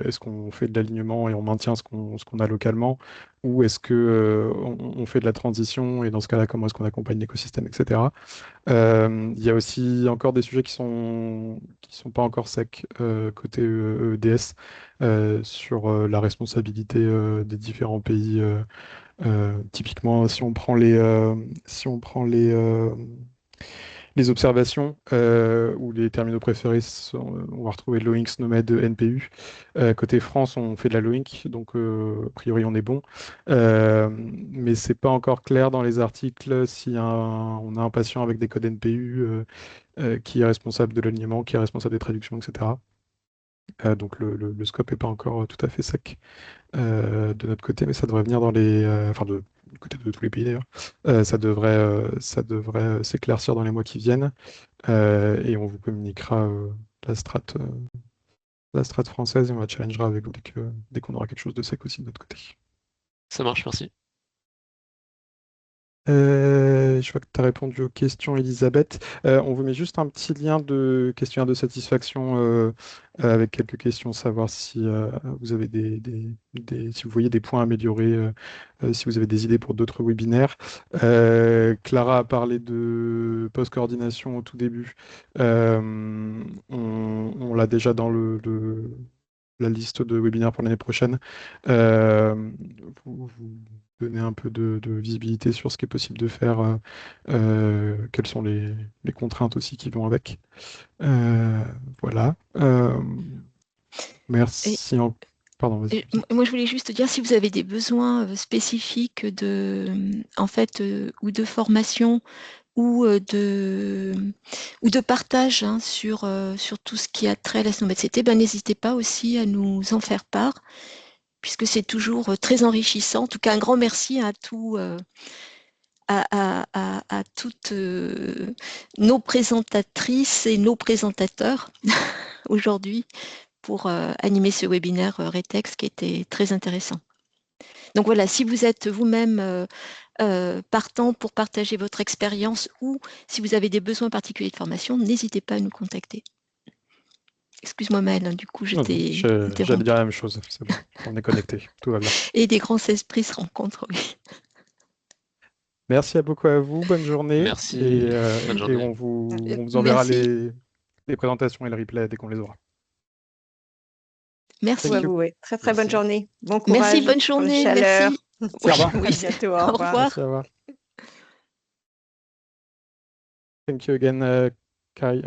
est-ce qu'on fait de l'alignement et on maintient ce qu'on a localement, ou est-ce que on fait de la transition et dans ce cas-là, comment est-ce qu'on accompagne l'écosystème, etc. Il y a aussi encore des sujets qui sont pas encore secs côté EDS sur la responsabilité des différents pays. Typiquement, si on prend les observations où les terminaux préférés on va retrouver Loinc, Nomad, NPU. Côté France, on fait de la Loinc, donc a priori on est bon. Mais c'est pas encore clair dans les articles si on a un patient avec des codes NPU qui est responsable de l'alignement, qui est responsable des traductions, etc. Donc le scope n'est pas encore tout à fait sec de notre côté, mais ça devrait venir du côté de tous les pays d'ailleurs. Ça devrait s'éclaircir dans les mois qui viennent et on vous communiquera la strat française et on la challengera avec vous dès qu'on aura quelque chose de sec aussi de notre côté. Ça marche, merci. Je vois que tu as répondu aux questions, Elisabeth. On vous met juste un petit lien de questionnaire de satisfaction avec quelques questions, savoir si vous avez si vous voyez des points améliorés, si vous avez des idées pour d'autres webinaires. Clara a parlé de post-coordination au tout début. On l'a déjà dans la liste de webinaires pour l'année prochaine. Vous donner un peu de visibilité sur ce qui est possible de faire, quelles sont les contraintes aussi qui vont avec. Voilà. Merci. Pardon, vas-y. Moi, je voulais juste dire, si vous avez des besoins spécifiques en fait, ou de formation ou de partage sur tout ce qui a trait à la SNOMED-CT, n'hésitez pas aussi à nous en faire part, puisque c'est toujours très enrichissant. En tout cas, un grand merci à toutes nos présentatrices et nos présentateurs aujourd'hui pour animer ce webinaire Retex qui était très intéressant. Donc voilà, si vous êtes vous-même partant pour partager votre expérience ou si vous avez des besoins particuliers de formation, n'hésitez pas à nous contacter. Excuse-moi Maëlle, du coup j'étais j'allais dire la même chose, c'est bon, on est connecté, tout va bien. Et des grands esprits se rencontrent, oui. Merci beaucoup à vous, bonne journée. Merci, bonne journée. Et on vous enverra les présentations et le replay dès qu'on les aura. Merci à vous, ouais. Très très bonne journée. Bon courage. Merci, bonne journée, merci. Au revoir. À bientôt, au revoir. Merci, au revoir. Thank you again, Kai.